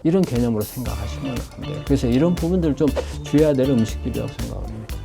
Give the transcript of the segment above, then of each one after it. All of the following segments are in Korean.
이런 개념으로 생각하시면 안 돼요. 그래서 이런 부분들을 좀 주의해야 될 음식들이라고 생각합니다.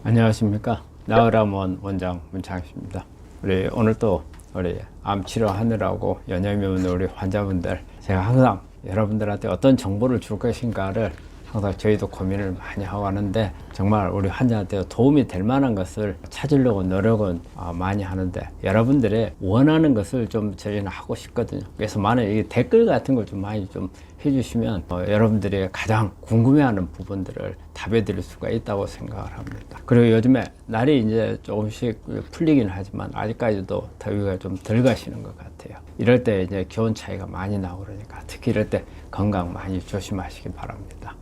안녕하십니까. 나으람원 원장 문창식입니다. 우리 오늘 또 우리 암 치료하느라고 연염이 오는 우리 환자분들, 제가 항상 여러분들한테 어떤 정보를 줄 것인가를 항상 저희도 고민을 많이 하고 하는데, 정말 우리 환자한테 도움이 될 만한 것을 찾으려고 노력은 많이 하는데, 여러분들의 원하는 것을 좀 저희는 하고 싶거든요. 그래서 만약에 댓글 같은 걸 좀 많이 좀 해주시면 여러분들이 가장 궁금해하는 부분들을 답해 드릴 수가 있다고 생각을 합니다. 그리고 요즘에 날이 이제 조금씩 풀리긴 하지만 아직까지도 더위가 좀 덜 가시는 것 같아요. 이럴 때 이제 기온 차이가 많이 나고 그러니까 특히 이럴 때 건강 많이 조심하시기 바랍니다.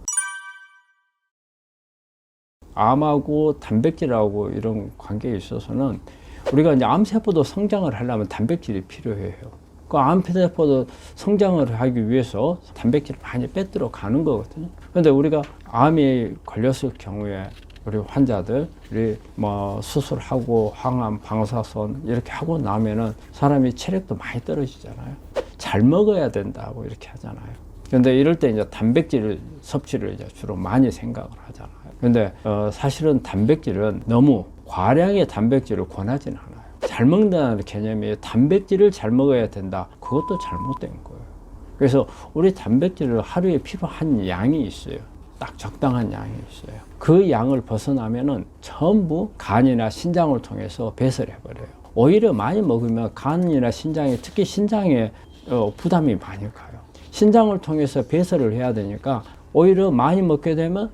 암하고 단백질하고 이런 관계에 있어서는 우리가 이제 암세포도 성장을 하려면 단백질이 필요해요. 그 암세포도 성장을 하기 위해서 단백질을 많이 빼들어 가는 거거든요. 그런데 우리가 암이 걸렸을 경우에 우리 환자들이 뭐 수술하고 항암, 방사선 이렇게 하고 나면은 사람이 체력도 많이 떨어지잖아요. 잘 먹어야 된다고 이렇게 하잖아요. 그런데 이럴 때 이제 단백질 섭취를 이제 주로 많이 생각을 하잖아요. 근데 사실은 단백질은 너무 과량의 단백질을 권하지는 않아요. 잘 먹는다는 개념이 단백질을 잘 먹어야 된다. 그것도 잘못된 거예요. 그래서 우리 단백질을 하루에 필요한 양이 있어요. 딱 적당한 양이 있어요. 그 양을 벗어나면은 전부 간이나 신장을 통해서 배설해 버려요. 오히려 많이 먹으면 간이나 신장에, 특히 신장에 부담이 많이 가요. 신장을 통해서 배설을 해야 되니까 오히려 많이 먹게 되면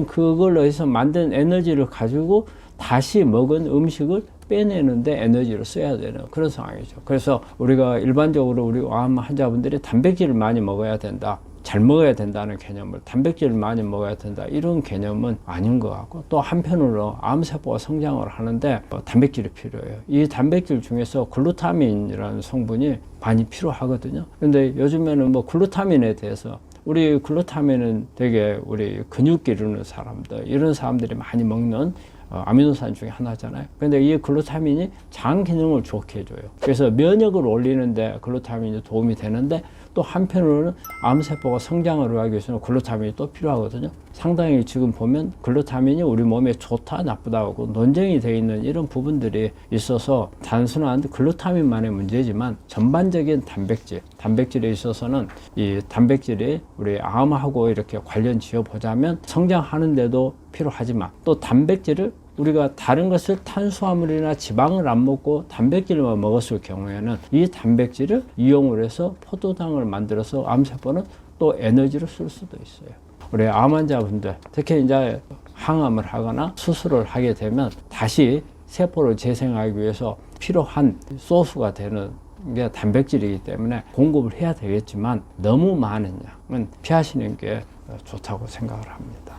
그걸로 해서 만든 에너지를 가지고 다시 먹은 음식을 빼내는데 에너지를 써야 되는 그런 상황이죠. 그래서 우리가 일반적으로 우리 암 환자분들이 단백질을 많이 먹어야 된다, 잘 먹어야 된다는 개념을, 단백질을 많이 먹어야 된다, 이런 개념은 아닌 것 같고, 또 한편으로 암세포가 성장을 하는데 단백질이 필요해요. 이 단백질 중에서 글루타민이라는 성분이 많이 필요하거든요. 근데 요즘에는 뭐 글루타민에 대해서, 우리 글루타민은 되게 우리 근육 기르는 사람들, 이런 사람들이 많이 먹는 아미노산 중에 하나잖아요. 근데 이 글루타민이 장 기능을 좋게 해줘요. 그래서 면역을 올리는데 글루타민이 도움이 되는데, 또 한편으로는 암세포가 성장을 하기 위해서는 글루타민이 또 필요하거든요. 상당히 지금 보면 글루타민이 우리 몸에 좋다 나쁘다고 논쟁이 되어 있는 이런 부분들이 있어서, 단순한 글루타민만의 문제지만 전반적인 단백질에 있어서는 이 단백질이 우리 암하고 이렇게 관련 지어 보자면 성장하는데도 필요하지만, 또 단백질을 우리가 다른 것을 탄수화물이나 지방을 안 먹고 단백질만 먹었을 경우에는 이 단백질을 이용을 해서 포도당을 만들어서 암세포는 또 에너지로 쓸 수도 있어요. 우리 암 환자분들, 특히 이제 항암을 하거나 수술을 하게 되면 다시 세포를 재생하기 위해서 필요한 소스가 되는 게 단백질이기 때문에 공급을 해야 되겠지만, 너무 많은 양은 피하시는 게 좋다고 생각을 합니다.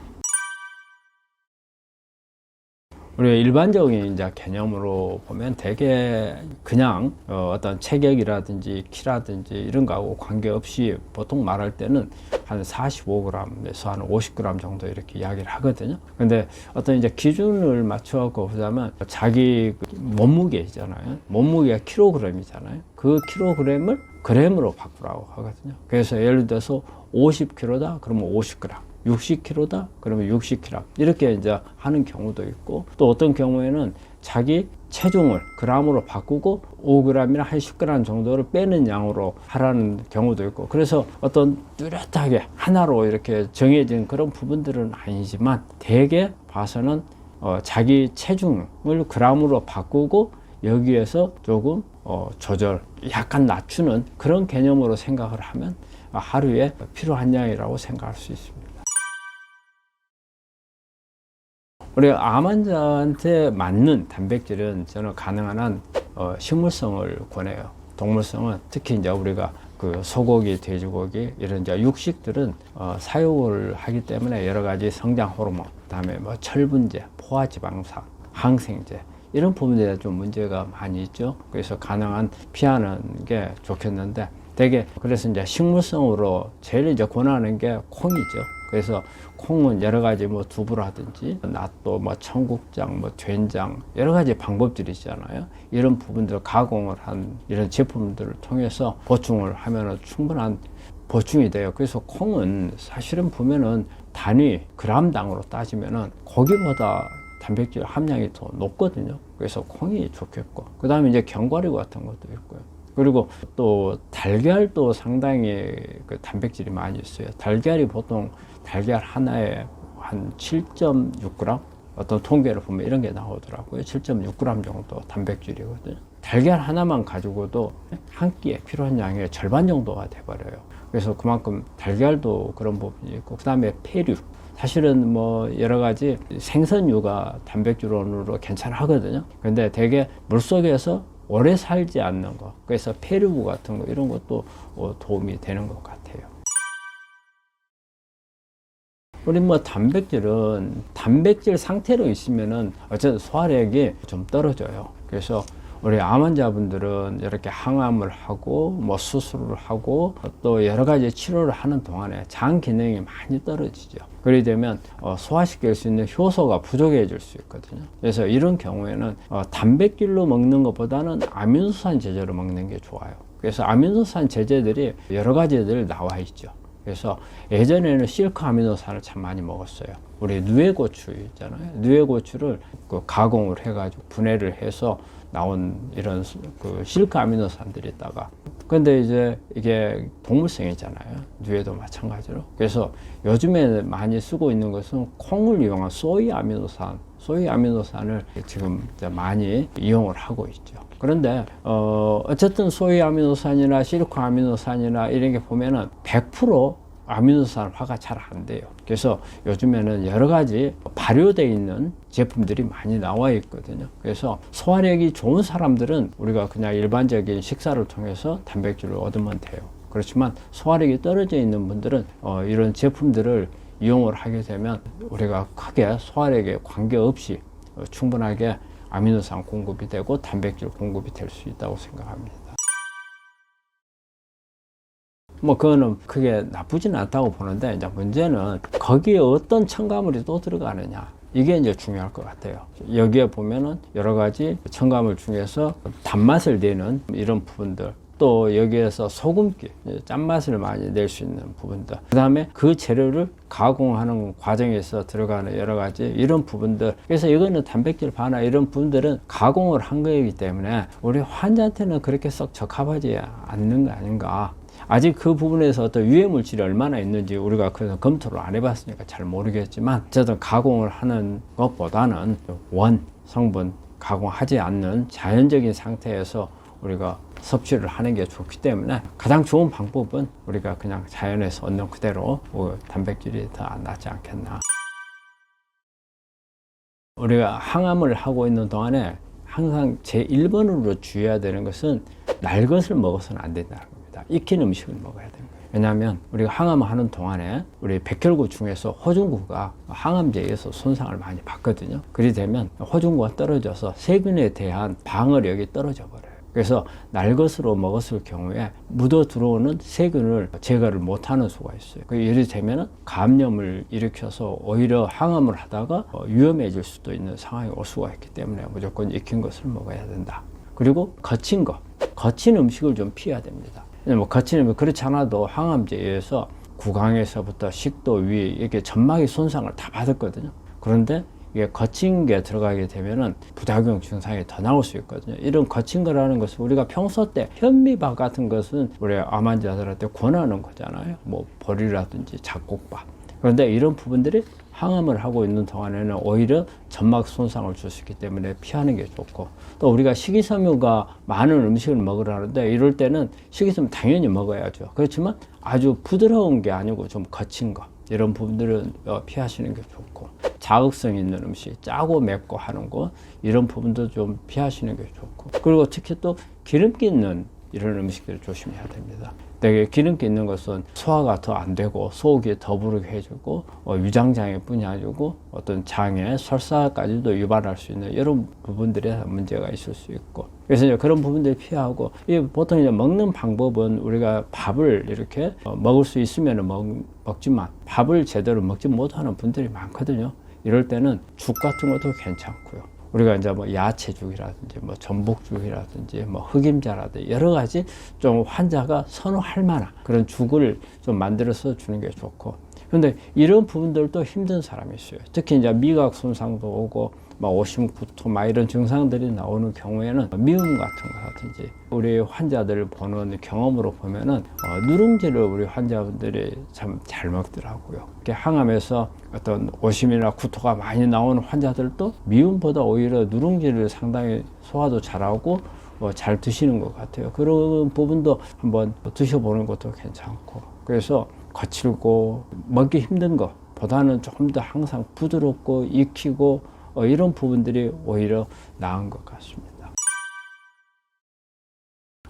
우리가 일반적인 이제 개념으로 보면 대개 그냥 어떤 체격이라든지 키라든지 이런 거하고 관계없이 보통 말할 때는 한 45g에서 한 50g 정도 이렇게 이야기를 하거든요. 근데 어떤 이제 기준을 맞춰갖고 보자면, 자기 몸무게 있잖아요. 몸무게가 킬로그램이잖아요. 그 킬로그램을 그램으로 바꾸라고 하거든요. 그래서 예를 들어서 50kg다 그러면 50g, 60kg다 그러면 60kg, 이렇게 이제 하는 경우도 있고, 또 어떤 경우에는 자기 체중을 g으로 바꾸고 5g이나 한 10g 정도를 빼는 양으로 하라는 경우도 있고, 그래서 어떤 뚜렷하게 하나로 이렇게 정해진 그런 부분들은 아니지만, 대개 봐서는 자기 체중을 g으로 바꾸고 여기에서 조금 조절, 약간 낮추는 그런 개념으로 생각을 하면 하루에 필요한 양이라고 생각할 수 있습니다. 우리 암 환자한테 맞는 단백질은 저는 가능한 한 식물성을 권해요. 동물성은 특히 이제 우리가 그 소고기, 돼지고기 이런 이제 육식들은 사육을 하기 때문에 여러 가지 성장 호르몬, 그다음에 뭐 철분제, 포화지방산, 항생제 이런 부분에 좀 문제가 많이 있죠. 그래서 가능한 피하는 게 좋겠는데, 되게 그래서 이제 식물성으로 제일 이제 권하는 게 콩이죠. 그래서 콩은 여러 가지 뭐 두부라든지 낫또 뭐 청국장, 뭐 된장 여러 가지 방법들이 있잖아요. 이런 부분들 가공을 한 이런 제품들을 통해서 보충을 하면은 충분한 보충이 돼요. 그래서 콩은 사실은 보면은 단위 그람당으로 따지면은 고기보다 단백질 함량이 더 높거든요. 그래서 콩이 좋겠고, 그 다음에 이제 견과류 같은 것도 있고요. 그리고 또 달걀도 상당히 그 단백질이 많이 있어요. 달걀이 보통 달걀 하나에 한 7.6g, 어떤 통계를 보면 이런 게 나오더라고요. 7.6g 정도 단백질이거든요. 달걀 하나만 가지고도 한 끼에 필요한 양의 절반 정도가 돼버려요. 그래서 그만큼 달걀도 그런 부분이 있고, 그 다음에 폐류. 사실은 뭐 여러 가지 생선류가 단백질원으로 괜찮하거든요. 근데 되게 물속에서 오래 살지 않는 거, 그래서 폐류부 같은 거 이런 것도 도움이 되는 것 같아요. 우리 뭐 단백질은 단백질 상태로 있으면은 어쨌든 소화력이 좀 떨어져요. 그래서 우리 암 환자분들은 이렇게 항암을 하고 뭐 수술을 하고 또 여러 가지 치료를 하는 동안에 장 기능이 많이 떨어지죠. 그렇게 되면 소화시킬 수 있는 효소가 부족해질 수 있거든요. 그래서 이런 경우에는 단백질로 먹는 것보다는 아미노산 제제로 먹는 게 좋아요. 그래서 아미노산 제제들이 여러 가지들 나와 있죠. 그래서 예전에는 실크 아미노산을 참 많이 먹었어요. 우리 누에고추 있잖아요. 누에고추를 그 가공을 해가지고 분해를 해서 나온 이런 그 실크 아미노산들이 있다가, 근데 이제 이게 동물성이잖아요. 누에도 마찬가지로. 그래서 요즘에 많이 쓰고 있는 것은 콩을 이용한 소이 아미노산을 지금 많이 이용을 하고 있죠. 그런데 어쨌든 소이 아미노산이나 실크 아미노산이나 이런 게 보면은 100% 아미노산화가 잘 안 돼요. 그래서 요즘에는 여러 가지 발효되어 있는 제품들이 많이 나와 있거든요. 그래서 소화력이 좋은 사람들은 우리가 그냥 일반적인 식사를 통해서 단백질을 얻으면 돼요. 그렇지만 소화력이 떨어져 있는 분들은 이런 제품들을 이용을 하게 되면 우리가 크게 소화력에 관계없이 충분하게 아미노산 공급이 되고 단백질 공급이 될 수 있다고 생각합니다. 뭐 그거는 크게 나쁘지는 않다고 보는데, 이제 문제는 거기에 어떤 첨가물이 또 들어가느냐, 이게 이제 중요할 것 같아요. 여기에 보면은 여러 가지 첨가물 중에서 단맛을 내는 이런 부분들, 또 여기에서 소금기, 짠맛을 많이 낼 수 있는 부분들, 그 다음에 그 재료를 가공하는 과정에서 들어가는 여러 가지 이런 부분들. 그래서 이거는 단백질 반화 이런 부분들은 가공을 한 거이기 때문에 우리 환자한테는 그렇게 썩 적합하지 않는 거 아닌가. 아직 그 부분에서 어떤 유해 물질이 얼마나 있는지 우리가 그래서 검토를 안 해봤으니까 잘 모르겠지만, 어쨌든 가공을 하는 것보다는 원 성분 가공하지 않는 자연적인 상태에서 우리가 섭취를 하는 게 좋기 때문에 가장 좋은 방법은 우리가 그냥 자연에서 얻는 그대로 단백질이 더 낫지 않겠나. 우리가 항암을 하고 있는 동안에 항상 제1번으로 주의해야 되는 것은 날 것을 먹어서는 안 된다는 겁니다. 익힌 음식을 먹어야 되는 거예요. 왜냐하면 우리가 항암을 하는 동안에 우리 백혈구 중에서 호중구가 항암제에 의해서 손상을 많이 받거든요. 그리 되면 호중구가 떨어져서 세균에 대한 방어력이 떨어져 버려요. 그래서 날 것으로 먹었을 경우에 묻어 들어오는 세균을 제거를 못하는 수가 있어요. 예를 들면 감염을 일으켜서 오히려 항암을 하다가 위험해질 수도 있는 상황이 올 수가 있기 때문에 무조건 익힌 것을 먹어야 된다. 그리고 거친 음식을 좀 피해야 됩니다. 뭐 거친 음식 그렇지 않아도 항암제에 의해서 구강에서부터 식도, 위 이렇게 점막의 손상을 다 받았거든요. 그런데 이게 거친 게 들어가게 되면은 부작용 증상이 더 나올 수 있거든요. 이런 거친 거라는 것은 우리가 평소 때 현미밥 같은 것은 우리 암 환자들한테 권하는 거잖아요. 뭐 보리라든지 잡곡밥. 그런데 이런 부분들이 항암을 하고 있는 동안에는 오히려 점막 손상을 줄 수 있기 때문에 피하는 게 좋고, 또 우리가 식이섬유가 많은 음식을 먹으라는데 이럴 때는 식이섬유 당연히 먹어야죠. 그렇지만 아주 부드러운 게 아니고 좀 거친 거, 이런 부분들은 피하시는 게 좋고, 자극성 있는 음식, 짜고 맵고 하는 거, 이런 부분도 좀 피하시는 게 좋고, 그리고 특히 또 기름기 있는 이런 음식들을 조심해야 됩니다. 되게 기름기 있는 것은 소화가 더 안 되고 속이 더 부르게 해주고 위장장애뿐이 아니고 어떤 장애, 설사까지도 유발할 수 있는 이런 부분들에 문제가 있을 수 있고, 그래서 이제 그런 부분들 피하고, 보통 이제 먹는 방법은 우리가 밥을 이렇게 먹을 수 있으면 먹지만 밥을 제대로 먹지 못하는 분들이 많거든요. 이럴 때는 죽 같은 것도 괜찮고요. 우리가 이제 뭐 야채죽이라든지 뭐 전복죽이라든지 뭐 흑임자라든지 여러 가지 좀 환자가 선호할 만한 그런 죽을 좀 만들어서 주는 게 좋고, 근데 이런 부분들도 힘든 사람이 있어요. 특히 이제 미각 손상도 오고 막 오심구토 막 이런 증상들이 나오는 경우에는 미음 같은 거라든지 우리 환자들 보는 경험으로 보면은 누룽지를 우리 환자분들이 참 잘 먹더라고요. 이렇게 항암에서 어떤 오심이나 구토가 많이 나오는 환자들도 미음보다 오히려 누룽지를 상당히 소화도 잘하고 잘 드시는 것 같아요. 그런 부분도 한번 드셔보는 것도 괜찮고, 그래서 거칠고 먹기 힘든 것보다는 조금 더 항상 부드럽고 익히고 이런 부분들이 오히려 나은 것 같습니다.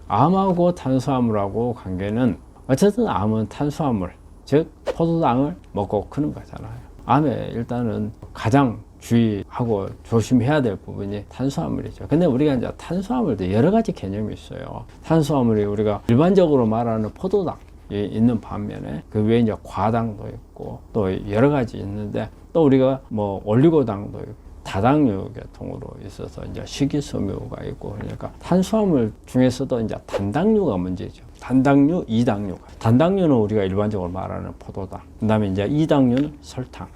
암하고 탄수화물하고 관계는, 어쨌든 암은 탄수화물, 즉 포도당을 먹고 크는 거잖아요. 암에 일단은 가장 주의하고 조심해야 될 부분이 탄수화물이죠. 근데 우리가 이제 탄수화물도 여러 가지 개념이 있어요. 탄수화물이 우리가 일반적으로 말하는 포도당 있는 반면에 그 외에 이제 과당도 있고 또 여러 가지 있는데, 또 우리가 뭐 올리고당도 있고 다당류 계통으로 있어서 이제 식이섬유가 있고, 그러니까 탄수화물 중에서도 이제 단당류가 문제죠. 단당류, 이당류. 단당류는 우리가 일반적으로 말하는 포도당. 그다음에 이제 이당류는 설탕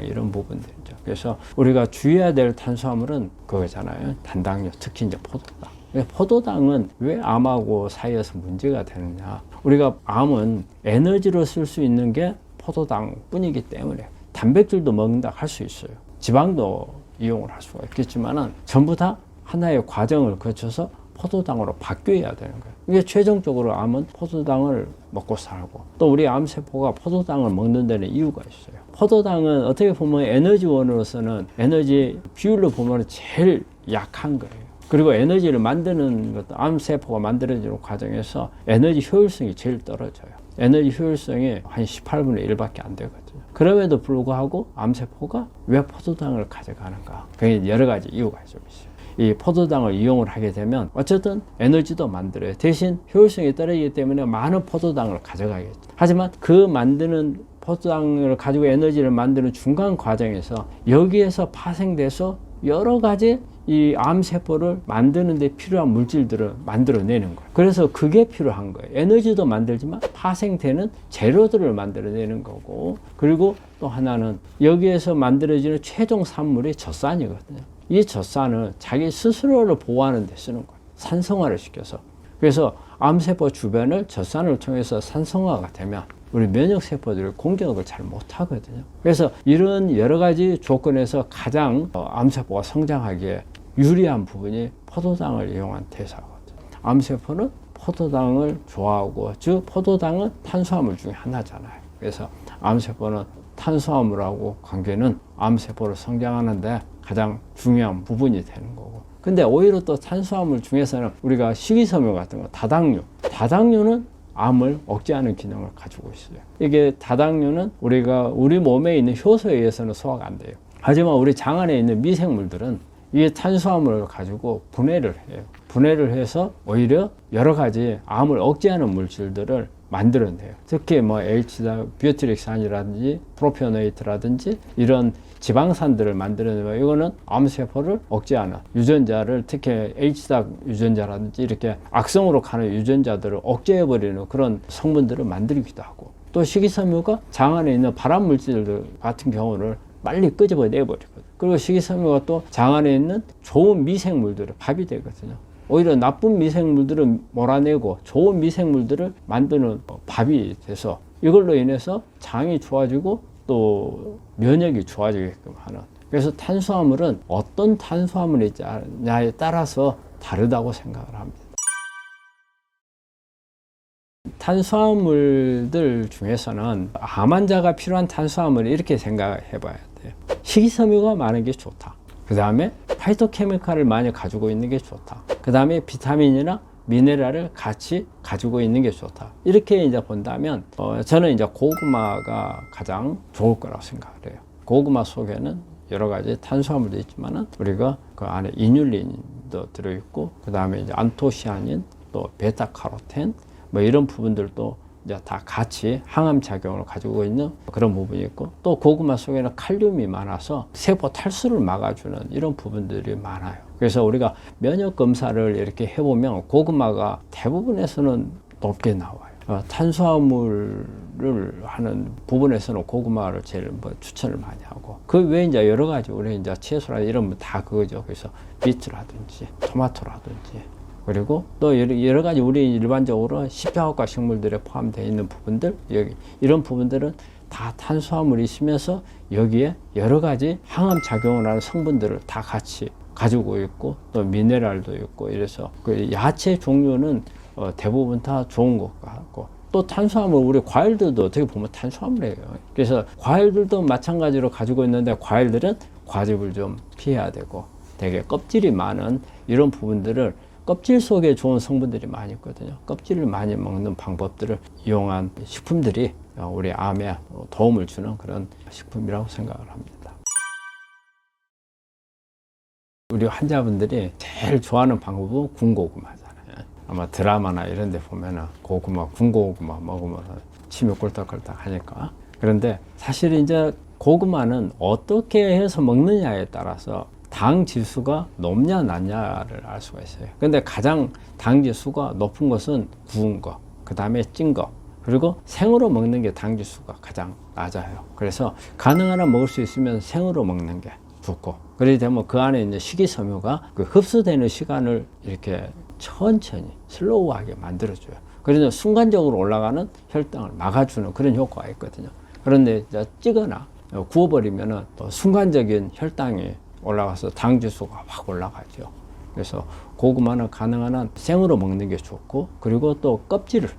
이런 부분들이죠. 그래서 우리가 주의해야 될 탄수화물은 그거잖아요. 단당류, 특히 이제 포도당. 포도당은 왜 암하고 사이에서 문제가 되느냐? 우리가 암은 에너지로 쓸 수 있는 게 포도당 뿐이기 때문에 단백질도 먹는다 할 수 있어요. 지방도 이용을 할 수가 있겠지만은 전부 다 하나의 과정을 거쳐서 포도당으로 바뀌어야 되는 거예요. 이게 최종적으로 암은 포도당을 먹고 살고, 또 우리 암세포가 포도당을 먹는 데는 이유가 있어요. 포도당은 어떻게 보면 에너지원으로서는 에너지 비율로 보면 제일 약한 거예요. 그리고 에너지를 만드는 것도 암세포가 만들어지는 과정에서 에너지 효율성이 제일 떨어져요. 에너지 효율성이 한 18분의 1밖에 안 되거든요. 그럼에도 불구하고 암세포가 왜 포도당을 가져가는가? 그게 여러 가지 이유가 좀 있어요. 이 포도당을 이용을 하게 되면 어쨌든 에너지도 만들어요. 대신 효율성이 떨어지기 때문에 많은 포도당을 가져가겠죠. 하지만 그 만드는 포도당을 가지고 에너지를 만드는 중간 과정에서 여기에서 파생돼서 여러 가지 이 암세포를 만드는 데 필요한 물질들을 만들어내는 거예요. 그래서 그게 필요한 거예요. 에너지도 만들지만 파생되는 재료들을 만들어내는 거고, 그리고 또 하나는 여기에서 만들어지는 최종 산물이 젖산이거든요. 이 젖산을 자기 스스로를 보호하는 데 쓰는 거예요. 산성화를 시켜서. 그래서 암세포 주변을 젖산을 통해서 산성화가 되면 우리 면역세포들이 공격을 잘 못하거든요. 그래서 이런 여러 가지 조건에서 가장 암세포가 성장하기에 유리한 부분이 포도당을 이용한 대사거든요. 암세포는 포도당을 좋아하고, 즉 포도당은 탄수화물 중에 하나잖아요. 그래서 암세포는 탄수화물하고 관계는 암세포를 성장하는데 가장 중요한 부분이 되는 거고, 근데 오히려 또 탄수화물 중에서는 우리가 식이섬유 같은 거, 다당류는 암을 억제하는 기능을 가지고 있어요. 이게 다당류는 우리 몸에 있는 효소에 의해서는 소화가 안 돼요. 하지만 우리 장 안에 있는 미생물들은 이 탄수화물을 가지고 분해를 해요. 분해를 해서 오히려 여러 가지 암을 억제하는 물질들을 만들어내요. 특히 뭐 뷰티릭산이라든지 프로피오네이트라든지 이런 지방산들을 만들어내고, 이거는 암세포를 억제하는 유전자를, 특히 H닭 유전자라든지 이렇게 악성으로 가는 유전자들을 억제해버리는 그런 성분들을 만들기도 하고, 또 식이섬유가 장 안에 있는 발암물질들 같은 경우를 빨리 끄집어내버리거든요. 그리고 식이섬유가 또 장 안에 있는 좋은 미생물들을 밥이 되거든요. 오히려 나쁜 미생물들을 몰아내고 좋은 미생물들을 만드는 밥이 돼서 이걸로 인해서 장이 좋아지고 또 면역이 좋아지게끔 하는. 그래서 탄수화물은 어떤 탄수화물이냐에 따라서 다르다고 생각을 합니다. 탄수화물들 중에서는 암 환자가 필요한 탄수화물을 이렇게 생각해 봐야 돼요. 식이섬유가 많은 게 좋다. 그 다음에 파이토케미칼을 많이 가지고 있는 게 좋다. 그 다음에 비타민이나 미네랄을 같이 가지고 있는 게 좋다. 이렇게 이제 본다면 저는 이제 고구마가 가장 좋을 거라고 생각을 해요. 고구마 속에는 여러 가지 탄수화물도 있지만은 우리가 그 안에 이뉼린도 들어있고 그 다음에 이제 안토시아닌 또 베타카로텐 뭐 이런 부분들도 이제 다 같이 항암 작용을 가지고 있는 그런 부분이 있고 또 고구마 속에는 칼륨이 많아서 세포 탈수를 막아주는 이런 부분들이 많아요. 그래서 우리가 면역 검사를 이렇게 해보면 고구마가 대부분에서는 높게 나와요. 탄수화물을 하는 부분에서는 고구마를 제일 추천을 많이 하고 그 외에 이제 여러 가지 우리 이제 채소라 이런 다 그거죠. 그래서 비트라든지 토마토라든지 그리고 또 여러 가지 우리 일반적으로 십자화과 식물들에 포함되어 있는 부분들 여기 이런 부분들은 다 탄수화물이 있으면서 여기에 여러 가지 항암 작용을 하는 성분들을 다 같이 가지고 있고 또 미네랄도 있고 이래서 그 야채 종류는 대부분 다 좋은 것 같고 또 탄수화물 우리 과일들도 어떻게 보면 탄수화물이에요. 그래서 과일들도 마찬가지로 가지고 있는데 과일들은 과즙을 좀 피해야 되고 되게 껍질이 많은 이런 부분들을 껍질 속에 좋은 성분들이 많이 있거든요. 껍질을 많이 먹는 방법들을 이용한 식품들이 우리 암에 도움을 주는 그런 식품이라고 생각을 합니다. 우리 환자분들이 제일 좋아하는 방법은 군고구마잖아요. 아마 드라마나 이런 데 보면은 고구마, 군고구마 먹으면 침이 꿀떡꿀떡 하니까. 그런데 사실 이제 고구마는 어떻게 해서 먹느냐에 따라서 당 지수가 높냐 낮냐를 알 수가 있어요. 근데 가장 당 지수가 높은 것은 구운 거, 그 다음에 찐 거, 그리고 생으로 먹는 게 당 지수가 가장 낮아요. 그래서 가능한 한 먹을 수 있으면 생으로 먹는 게 좋고, 그렇게 되면 그 안에 이제 식이섬유가 그 흡수되는 시간을 이렇게 천천히 슬로우하게 만들어줘요. 그래서 순간적으로 올라가는 혈당을 막아주는 그런 효과가 있거든요. 그런데 이제 찌거나 구워버리면은 순간적인 혈당이 올라가서 당 지수가 확 올라가죠. 그래서 고구마는 가능한 한 생으로 먹는 게 좋고, 그리고 또 껍질을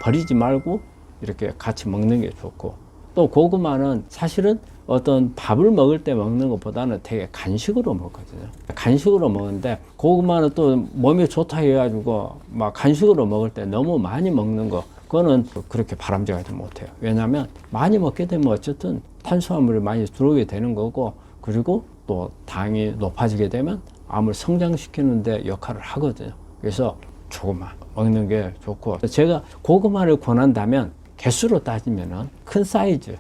버리지 말고 이렇게 같이 먹는 게 좋고, 또 고구마는 사실은 어떤 밥을 먹을 때 먹는 것보다는 되게 간식으로 먹거든요. 간식으로 먹는데 고구마는 또 몸에 좋다 해가지고 막 간식으로 먹을 때 너무 많이 먹는 거, 그거는 그렇게 바람직하지 못해요. 왜냐하면 많이 먹게 되면 어쨌든 탄수화물이 많이 들어오게 되는 거고, 그리고 또 당이 높아지게 되면 암을 성장시키는 데 역할을 하거든요. 그래서 조금만 먹는 게 좋고, 제가 고구마를 권한다면 개수로 따지면은 큰 사이즈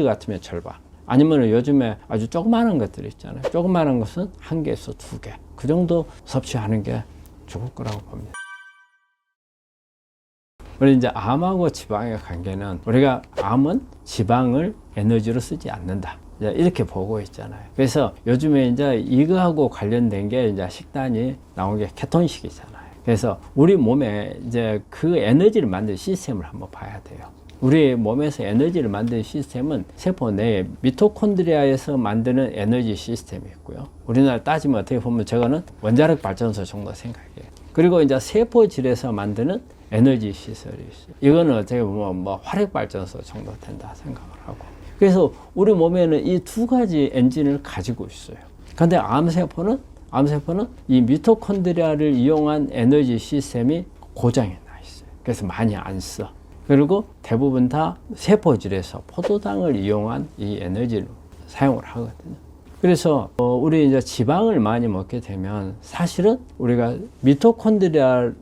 같으면 절반, 아니면 요즘에 아주 조그마한 것들 있잖아요. 조그마한 것은 1개에서 2개, 그 정도 섭취하는 게 좋을 거라고 봅니다. 우리 이제 암하고 지방의 관계는, 우리가 암은 지방을 에너지로 쓰지 않는다, 이렇게 보고 있잖아요. 그래서 요즘에 이제 이거하고 관련된 게 이제 식단이 나온 게 케톤식이잖아요. 그래서 우리 몸에 이제 그 에너지를 만드는 시스템을 한번 봐야 돼요. 우리 몸에서 에너지를 만드는 시스템은 세포 내에 미토콘드리아에서 만드는 에너지 시스템이 있고요. 우리나라 따지면 어떻게 보면 저거는 원자력 발전소 정도 생각해요. 그리고 이제 세포질에서 만드는 에너지 시설이 있어요. 이거는 어떻게 보면 뭐 화력 발전소 정도 된다 생각을 하고. 그래서 우리 몸에는 이 두 가지 엔진을 가지고 있어요. 근데 암세포는 이 미토콘드리아를 이용한 에너지 시스템이 고장이 나 있어요. 그래서 많이 안 써. 그리고 대부분 다 세포질에서 포도당을 이용한 이 에너지를 사용을 하거든요. 그래서 우리 이제 지방을 많이 먹게 되면 사실은 우리가 미토콘드리아를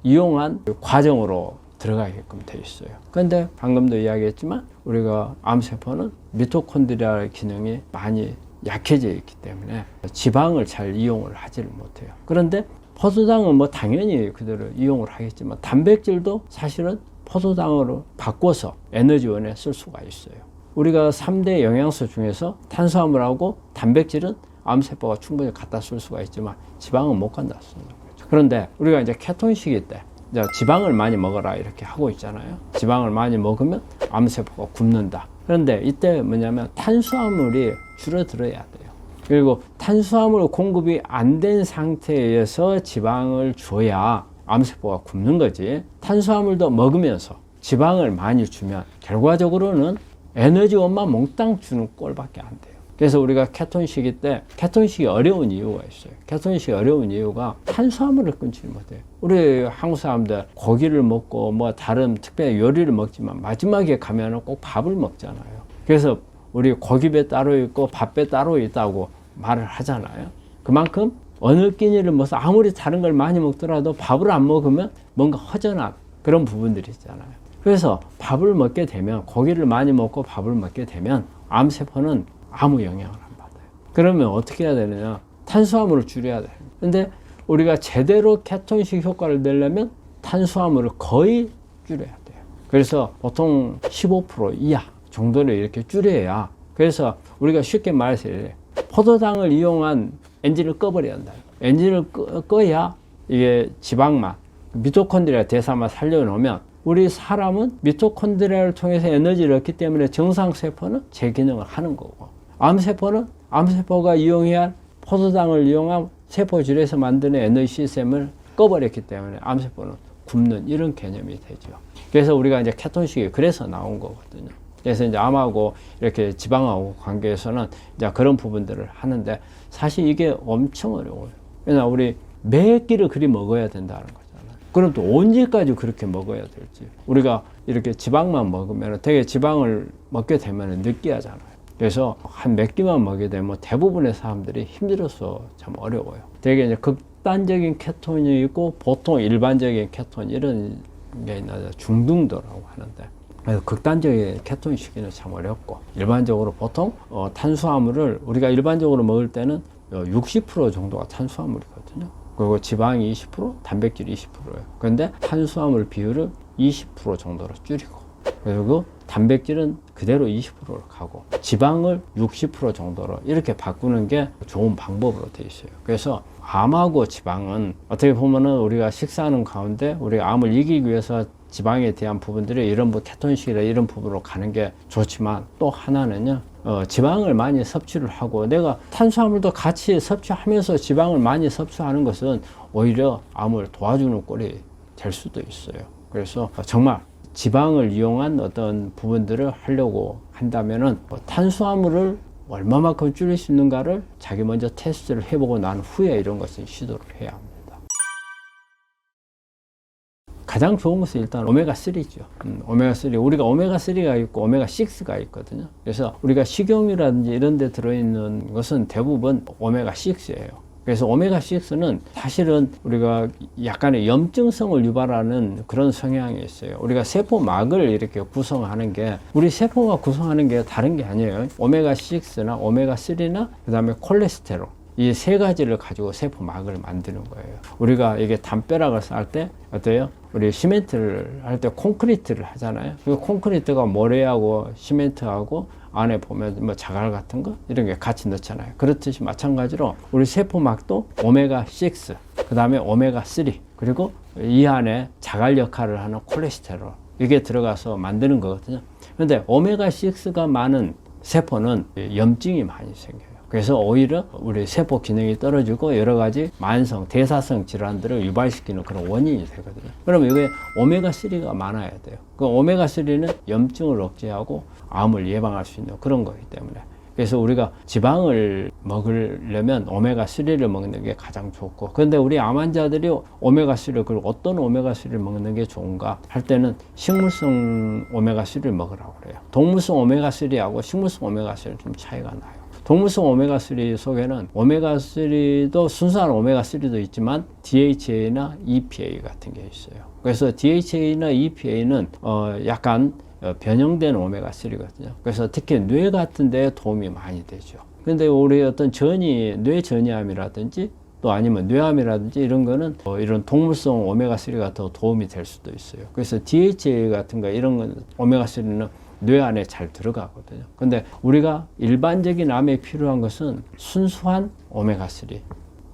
이용한 과정으로 들어가게끔 돼 있어요. 그런데 방금도 이야기했지만 우리가 암세포는 미토콘드리아 기능이 많이 약해져 있기 때문에 지방을 잘 이용을 하지를 못해요. 그런데 포도당은 뭐 당연히 그대로 이용을 하겠지만 단백질도 사실은 포도당으로 바꿔서 에너지원에 쓸 수가 있어요. 우리가 3대 영양소 중에서 탄수화물하고 단백질은 암세포가 충분히 갖다 쓸 수가 있지만 지방은 못 갖다 쓰는 거죠. 그런데 우리가 이제 케톤식일 때 이제 지방을 많이 먹어라 이렇게 하고 있잖아요. 지방을 많이 먹으면 암세포가 굶는다. 그런데 이때 뭐냐면 탄수화물이 줄어들어야 돼요. 그리고 탄수화물 공급이 안 된 상태에서 지방을 줘야 암세포가 굶는 거지. 탄수화물도 먹으면서 지방을 많이 주면 결과적으로는 에너지원만 몽땅 주는 꼴밖에 안 돼요. 그래서 우리가 케톤식이 때 케톤식이 어려운 이유가 있어요. 케톤식이 어려운 이유가 탄수화물을 끊지 못해요. 우리 한국 사람들 고기를 먹고 뭐 다른 특별히 요리를 먹지만 마지막에 가면은 꼭 밥을 먹잖아요. 그래서 우리 고기배 따로 있고 밥배 따로 있다고 말을 하잖아요. 그만큼 어느 끼니를 먹어서 아무리 다른 걸 많이 먹더라도 밥을 안 먹으면 뭔가 허전한 그런 부분들이 있잖아요. 그래서 밥을 먹게 되면 고기를 많이 먹고 밥을 먹게 되면 암세포는 아무 영향을 안 받아요. 그러면 어떻게 해야 되느냐? 탄수화물을 줄여야 돼요. 근데 우리가 제대로 케톤식 효과를 내려면 탄수화물을 거의 줄여야 돼요. 그래서 보통 15% 이하 정도를 이렇게 줄여야, 그래서 우리가 쉽게 말해서 포도당을 이용한 엔진을 꺼버려야 한다. 엔진을 꺼야 이게 지방만, 미토콘드리아 대사만 살려놓으면 우리 사람은 미토콘드리아를 통해서 에너지를 얻기 때문에 정상세포는 제 기능을 하는 거고, 암세포는 암세포가 이용해야 포도당을 이용한 세포질에서 만드는 에너지 시스템을 꺼버렸기 때문에 암세포는 굶는 이런 개념이 되죠. 그래서 우리가 이제 케톤식이 그래서 나온 거거든요. 그래서 이제 암하고 이렇게 지방하고 관계에서는 이제 그런 부분들을 하는데 사실 이게 엄청 어려워요. 왜냐하면 우리 매 끼를 그리 먹어야 된다는 거잖아요. 그럼 또 언제까지 그렇게 먹어야 될지. 우리가 이렇게 지방만 먹으면 되게 지방을 먹게 되면 느끼하잖아요. 그래서 한 몇 끼만 먹게 되면 대부분의 사람들이 힘들어서 참 어려워요. 되게 이제 극단적인 케톤이 있고 보통 일반적인 케톤 이런 게 있는데 중등도라고 하는데, 그래서 극단적인 케톤 시기는 참 어렵고, 일반적으로 보통 탄수화물을 우리가 일반적으로 먹을 때는 60% 정도가 탄수화물이거든요. 그리고 지방이 20%, 단백질이 20%예요. 그런데 탄수화물 비율을 20% 정도로 줄이고, 그리고 단백질은 그대로 20%로 가고 지방을 60% 정도로 이렇게 바꾸는 게 좋은 방법으로 되어 있어요. 그래서 암하고 지방은 어떻게 보면은 우리가 식사하는 가운데 우리가 암을 이기기 위해서 지방에 대한 부분들이 이런 케톤식이나 이런 부분으로 가는 게 좋지만, 또 하나는요, 지방을 많이 섭취를 하고 내가 탄수화물도 같이 섭취하면서 지방을 많이 섭취하는 것은 오히려 암을 도와주는 꼴이 될 수도 있어요. 그래서 정말 지방을 이용한 어떤 부분들을 하려고 한다면은 탄수화물을 얼마만큼 줄일 수 있는가를 자기 먼저 테스트를 해보고 난 후에 이런 것을 시도를 해야 합니다. 가장 좋은 것은 일단 오메가3죠. 오메가3. 우리가 오메가3가 있고 오메가6가 있거든요. 그래서 우리가 식용유라든지 이런 데 들어있는 것은 대부분 오메가6예요. 그래서 오메가6는 사실은 우리가 약간의 염증성을 유발하는 그런 성향이 있어요. 우리가 세포막을 이렇게 구성하는 게, 우리 세포막 구성하는 게 다른 게 아니에요. 오메가6나 오메가3나 그 다음에 콜레스테롤, 이 세 가지를 가지고 세포막을 만드는 거예요. 우리가 이게 담벼락을 쌓을 때 어때요? 우리 시멘트를 할 때 콘크리트를 하잖아요. 그 콘크리트가 모래하고 시멘트하고 안에 보면 뭐 자갈 같은 거 이런 게 같이 넣잖아요. 그렇듯이 마찬가지로 우리 세포막도 오메가6, 그 다음에 오메가3, 그리고 이 안에 자갈 역할을 하는 콜레스테롤, 이게 들어가서 만드는 거거든요. 그런데 오메가6가 많은 세포는 염증이 많이 생겨요. 그래서 오히려 우리 세포 기능이 떨어지고 여러 가지 만성, 대사성 질환들을 유발시키는 그런 원인이 되거든요. 그러면 이게 오메가3가 많아야 돼요. 그 오메가3는 염증을 억제하고 암을 예방할 수 있는 그런 거기 때문에. 그래서 우리가 지방을 먹으려면 오메가3를 먹는 게 가장 좋고, 그런데 우리 암 환자들이 오메가3를, 그리고 어떤 오메가3를 먹는 게 좋은가 할 때는 식물성 오메가3를 먹으라고 그래요. 동물성 오메가3하고 식물성 오메가3는 좀 차이가 나요. 동물성 오메가3 속에는 오메가3도 순수한 오메가3도 있지만 DHA나 EPA 같은 게 있어요. 그래서 DHA나 EPA는 약간 변형된 오메가3거든요. 그래서 특히 뇌 같은 데에 도움이 많이 되죠. 근데 우리 어떤 뇌 전이암이라든지 또 아니면 뇌암이라든지 이런 거는 이런 동물성 오메가3가 더 도움이 될 수도 있어요. 그래서 DHA 같은 거 이런 건 오메가3는 뇌 안에 잘 들어가거든요. 근데 우리가 일반적인 암에 필요한 것은 순수한 오메가3,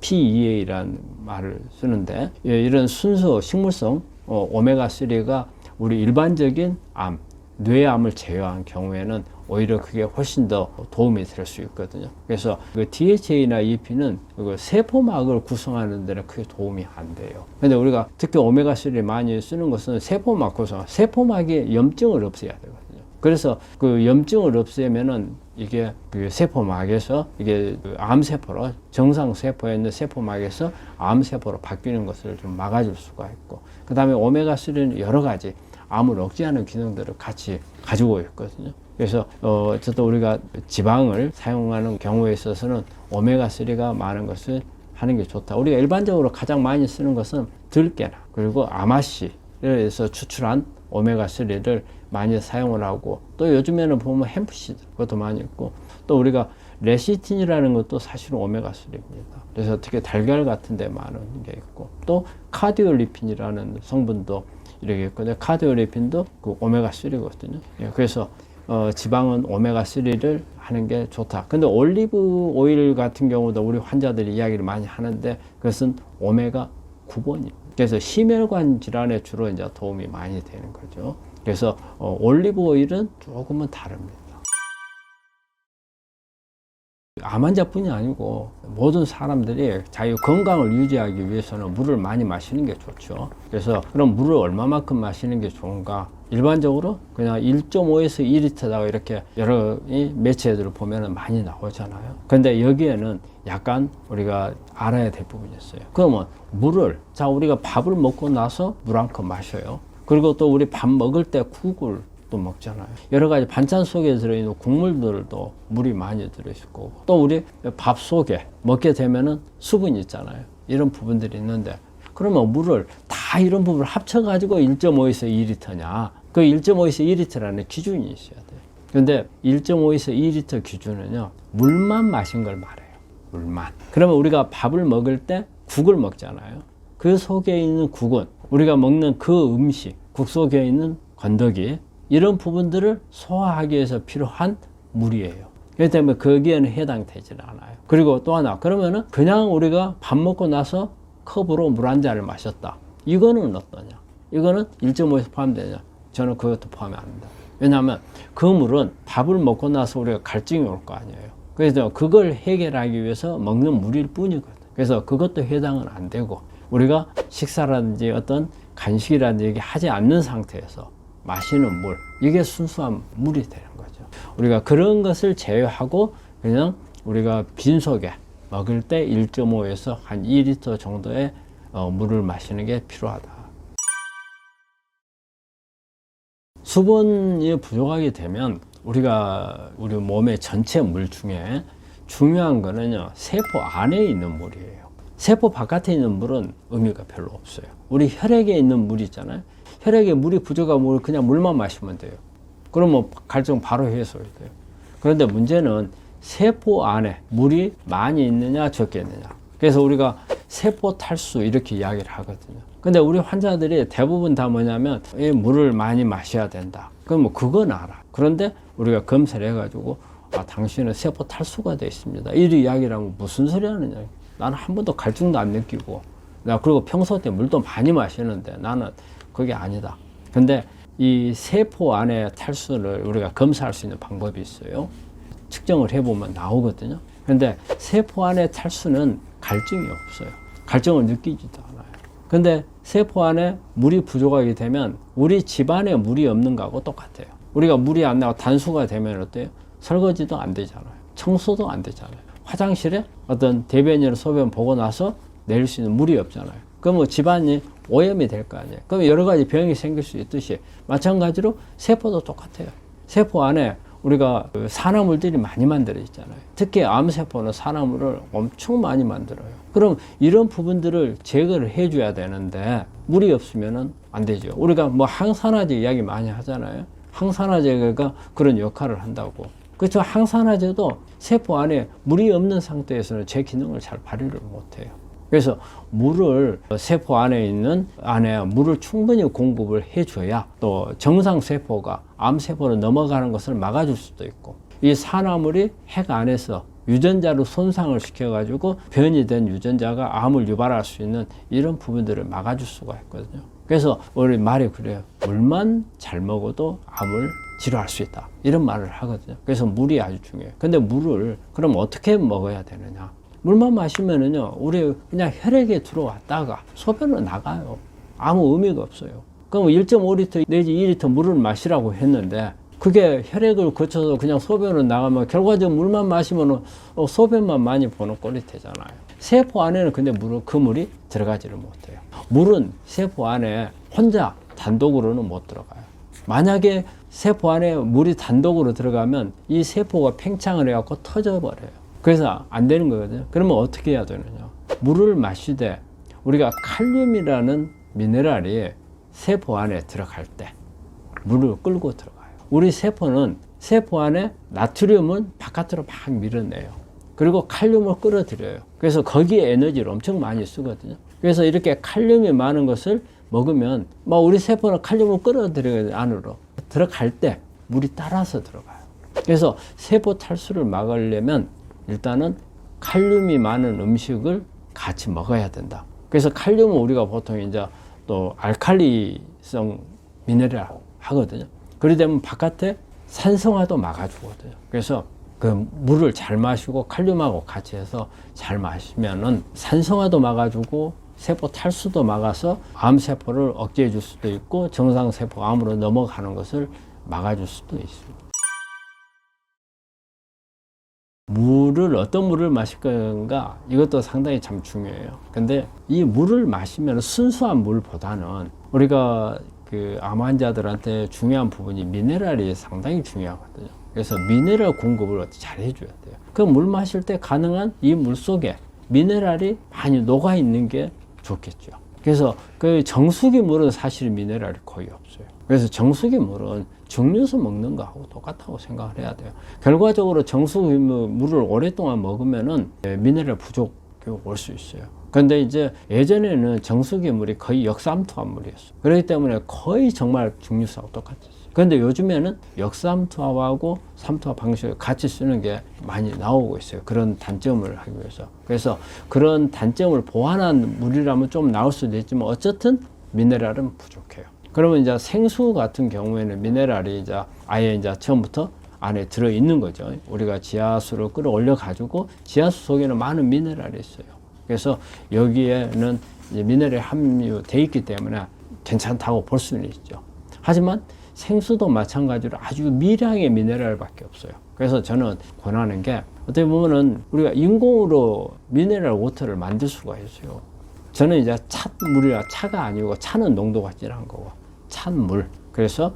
PEA라는 말을 쓰는데, 이런 순수 식물성 오메가3가 우리 일반적인 암, 뇌암을 제외한 경우에는 오히려 그게 훨씬 더 도움이 될 수 있거든요. 그래서 그 DHA나 EP는 세포막을 구성하는 데는 크게 도움이 안 돼요. 근데 우리가 특히 오메가3를 많이 쓰는 것은 세포막 구성, 세포막에 염증을 없애야 되거든요. 그래서 그 염증을 없애면은 이게 그 세포막에서 이게 그 암세포로 정상 세포에 있는 세포막에서 암세포로 바뀌는 것을 좀 막아줄 수가 있고, 그 다음에 오메가3는 여러 가지 암을 억제하는 기능들을 같이 가지고 있거든요. 그래서 어쨌든 우리가 지방을 사용하는 경우에 있어서는 오메가3가 많은 것을 하는 게 좋다. 우리가 일반적으로 가장 많이 쓰는 것은 들깨나 그리고 아마씨에서 추출한 오메가3를 많이 사용을 하고, 또 요즘에는 보면 햄프시드 그것도 많이 있고, 또 우리가 레시틴이라는 것도 사실은 오메가3입니다. 그래서 특히 달걀 같은 데 많은 게 있고, 또 카디올리핀이라는 성분도 이렇게 있거든요. 카디올리핀도 그 오메가3거든요. 예, 그래서 지방은 오메가3를 하는 게 좋다. 근데 올리브 오일 같은 경우도 우리 환자들이 이야기를 많이 하는데 그것은 오메가 9번입니다. 그래서 심혈관 질환에 주로 이제 도움이 많이 되는 거죠. 그래서 올리브 오일은 조금은 다릅니다. 암 환자뿐이 아니고 모든 사람들이 자기 건강을 유지하기 위해서는 물을 많이 마시는 게 좋죠. 그래서 그럼 물을 얼마만큼 마시는 게 좋은가? 일반적으로 그냥 1.5에서 2리터다가 이렇게 여러 매체들을 보면은 많이 나오잖아요. 근데 여기에는 약간 우리가 알아야 될 부분이 있어요. 그러면 물을, 자, 우리가 밥을 먹고 나서 물 한 컵 마셔요. 그리고 또 우리 밥 먹을 때 국을 또 먹잖아요. 여러 가지 반찬 속에 들어있는 국물들도 물이 많이 들어있을 거고, 또 우리 밥 속에 먹게 되면은 수분이 있잖아요. 이런 부분들이 있는데, 그러면 물을 다 이런 부분을 합쳐가지고 1.5에서 2리터냐? 그 1.5에서 2리터라는 기준이 있어야 돼요. 근데 1.5에서 2리터 기준은요, 물만 마신 걸 말해요. 물만. 그러면 우리가 밥을 먹을 때 국을 먹잖아요. 그 속에 있는 국은 우리가 먹는 그 음식, 국 속에 있는 건더기, 이런 부분들을 소화하기 위해서 필요한 물이에요. 그렇기 때문에 거기에는 해당되지는 않아요. 그리고 또 하나, 그러면은 그냥 우리가 밥 먹고 나서 컵으로 물 한 잔을 마셨다. 이거는 어떠냐? 이거는 1.5에서 포함되냐? 저는 그것도 포함이 안 된다. 왜냐하면 그 물은 밥을 먹고 나서 우리가 갈증이 올 거 아니에요. 그래서 그걸 해결하기 위해서 먹는 물일 뿐이거든. 그래서 그것도 해당은 안 되고, 우리가 식사라든지 어떤 간식이라든지 이게 하지 않는 상태에서 마시는 물, 이게 순수한 물이 되는 거죠. 우리가 그런 것을 제외하고 그냥 우리가 빈속에 먹을 때 1.5에서 한 2리터 정도의 물을 마시는 게 필요하다. 수분이 부족하게 되면 우리 몸의 전체 물 중에 중요한 거는요, 세포 안에 있는 물이에요. 세포 바깥에 있는 물은 의미가 별로 없어요. 우리 혈액에 있는 물 있잖아요. 혈액에 물이 부족하면 그냥 물만 마시면 돼요. 그러면 갈증 바로 해소가 돼요. 그런데 문제는 세포 안에 물이 많이 있느냐 적게 있느냐. 그래서 우리가 세포 탈수 이렇게 이야기를 하거든요. 근데 우리 환자들이 대부분 다 뭐냐면 이 물을 많이 마셔야 된다. 그럼 그건 알아. 그런데 우리가 검사를 해가지고 당신은 세포 탈수가 되어 있습니다. 이런 이야기를 하면 무슨 소리 하느냐. 나는 한 번도 갈증도 안 느끼고, 그리고 평소 때 물도 많이 마시는데 나는 그게 아니다. 근데 이 세포 안에 탈수를 우리가 검사할 수 있는 방법이 있어요. 측정을 해보면 나오거든요. 근데 세포 안에 탈수는 갈증이 없어요. 갈증을 느끼지도 않아요. 근데 세포 안에 물이 부족하게 되면 우리 집안에 물이 없는 거하고 똑같아요. 우리가 물이 안 나고 단수가 되면 어때요? 설거지도 안 되잖아요. 청소도 안 되잖아요. 화장실에 어떤 대변이나 소변 보고 나서 내릴 수 있는 물이 없잖아요. 그럼 뭐 집안이 오염이 될 거 아니에요. 그럼 여러 가지 병이 생길 수 있듯이 마찬가지로 세포도 똑같아요. 세포 안에 우리가 산화물들이 많이 만들어 있잖아요. 특히 암세포는 산화물을 엄청 많이 만들어요. 그럼 이런 부분들을 제거를 해줘야 되는데 물이 없으면 안 되죠. 우리가 뭐 항산화제 이야기 많이 하잖아요. 항산화제가 그런 역할을 한다고. 그렇죠. 항산화제도 세포 안에 물이 없는 상태에서는 제 기능을 잘 발휘를 못해요. 그래서 물을 세포 안에 물을 충분히 공급을 해줘야 또 정상 세포가 암세포로 넘어가는 것을 막아줄 수도 있고, 이 산화물이 핵 안에서 유전자로 손상을 시켜가지고 변이 된 유전자가 암을 유발할 수 있는 이런 부분들을 막아줄 수가 있거든요. 그래서 우리 말이 그래요. 물만 잘 먹어도 암을 치료할 수 있다. 이런 말을 하거든요. 그래서 물이 아주 중요해요. 근데 물을 그럼 어떻게 먹어야 되느냐? 물만 마시면은요, 우리 그냥 혈액에 들어왔다가 소변으로 나가요. 아무 의미가 없어요. 그럼 1.5리터 내지 2리터 물을 마시라고 했는데 그게 혈액을 거쳐서 그냥 소변으로 나가면 결과적으로 물만 마시면 소변만 많이 보는 꼴이 되잖아요. 세포 안에는 근데 그 물이 들어가지를 못해요. 물은 세포 안에 혼자 단독으로는 못 들어가요. 만약에 세포 안에 물이 단독으로 들어가면 이 세포가 팽창을 해갖고 터져버려요. 그래서 안 되는 거거든요. 그러면 어떻게 해야 되느냐. 물을 마시되 우리가 칼륨이라는 미네랄이 세포 안에 들어갈 때 물을 끌고 들어가요. 우리 세포는 세포 안에 나트륨은 바깥으로 막 밀어내요. 그리고 칼륨을 끌어들여요. 그래서 거기에 에너지를 엄청 많이 쓰거든요. 그래서 이렇게 칼륨이 많은 것을 먹으면 우리 세포는 칼륨을 끌어들여요. 안으로 들어갈 때 물이 따라서 들어가요. 그래서 세포 탈수를 막으려면 일단은 칼륨이 많은 음식을 같이 먹어야 된다. 그래서 칼륨은 우리가 보통 이제 또 알칼리성 미네랄 하거든요. 그러게 되면 바깥에 산성화도 막아주거든요. 그래서 그 물을 잘 마시고 칼륨하고 같이 해서 잘 마시면은 산성화도 막아주고 세포 탈수도 막아서 암세포를 억제해 줄 수도 있고 정상세포 암으로 넘어가는 것을 막아줄 수도 있습니다. 물을 어떤 물을 마실 건가 이것도 상당히 참 중요해요. 근데 이 물을 마시면 순수한 물보다는 우리가 그 암 환자들한테 중요한 부분이 미네랄이 상당히 중요하거든요. 그래서 미네랄 공급을 잘 해줘야 돼요. 그 물 마실 때 가능한 이 물 속에 미네랄이 많이 녹아 있는 게 좋겠죠. 그래서 그 정수기 물은 사실 미네랄이 거의 없어요. 그래서 정수기 물은 증류수 먹는 거하고 똑같다고 생각을 해야 돼요. 결과적으로 정수기 물을 오랫동안 먹으면은 미네랄 부족이 올 수 있어요. 근데 이제 예전에는 정수기 물이 거의 역삼투압 물이었어요. 그렇기 때문에 거의 정말 증류수하고 똑같았어요. 그런데 요즘에는 역삼투압하고 삼투압 방식을 같이 쓰는 게 많이 나오고 있어요. 그런 단점을 하기 위해서. 그래서 그런 단점을 보완한 물이라면 좀 나올 수도 있지만 어쨌든 미네랄은 부족해요. 그러면 이제 생수 같은 경우에는 미네랄이 이제 아예 이제 처음부터 안에 들어 있는 거죠. 우리가 지하수를 끌어올려 가지고 지하수 속에는 많은 미네랄이 있어요. 그래서 여기에는 이제 미네랄이 함유되어 있기 때문에 괜찮다고 볼 수는 있죠. 하지만 생수도 마찬가지로 아주 미량의 미네랄밖에 없어요. 그래서 저는 권하는 게 어떻게 보면은 우리가 인공으로 미네랄 워터를 만들 수가 있어요. 저는 이제 찬물이라 차가 아니고 차는 농도가 진한 거고 찬물. 그래서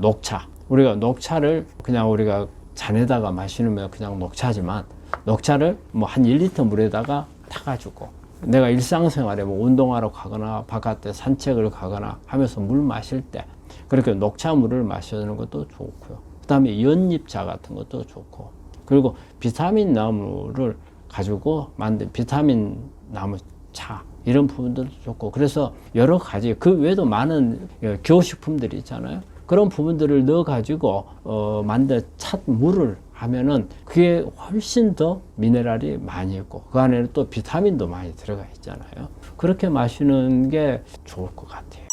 녹차. 우리가 녹차를 그냥 우리가 잔에다가 마시면 그냥 녹차지만 녹차를 한 1리터 물에다가 타가지고 내가 일상생활에 운동하러 가거나 바깥에 산책을 가거나 하면서 물 마실 때 그렇게 녹차물을 마시는 것도 좋고요. 그 다음에 연잎차 같은 것도 좋고 그리고 비타민 나무를 가지고 만든 비타민 나무 차 이런 부분들도 좋고 그래서 여러 가지 그 외에도 많은 기호식품들이 있잖아요. 그런 부분들을 넣어 가지고 만든 찻물을 하면은 그게 훨씬 더 미네랄이 많이 있고 그 안에는 또 비타민도 많이 들어가 있잖아요. 그렇게 마시는 게 좋을 것 같아요.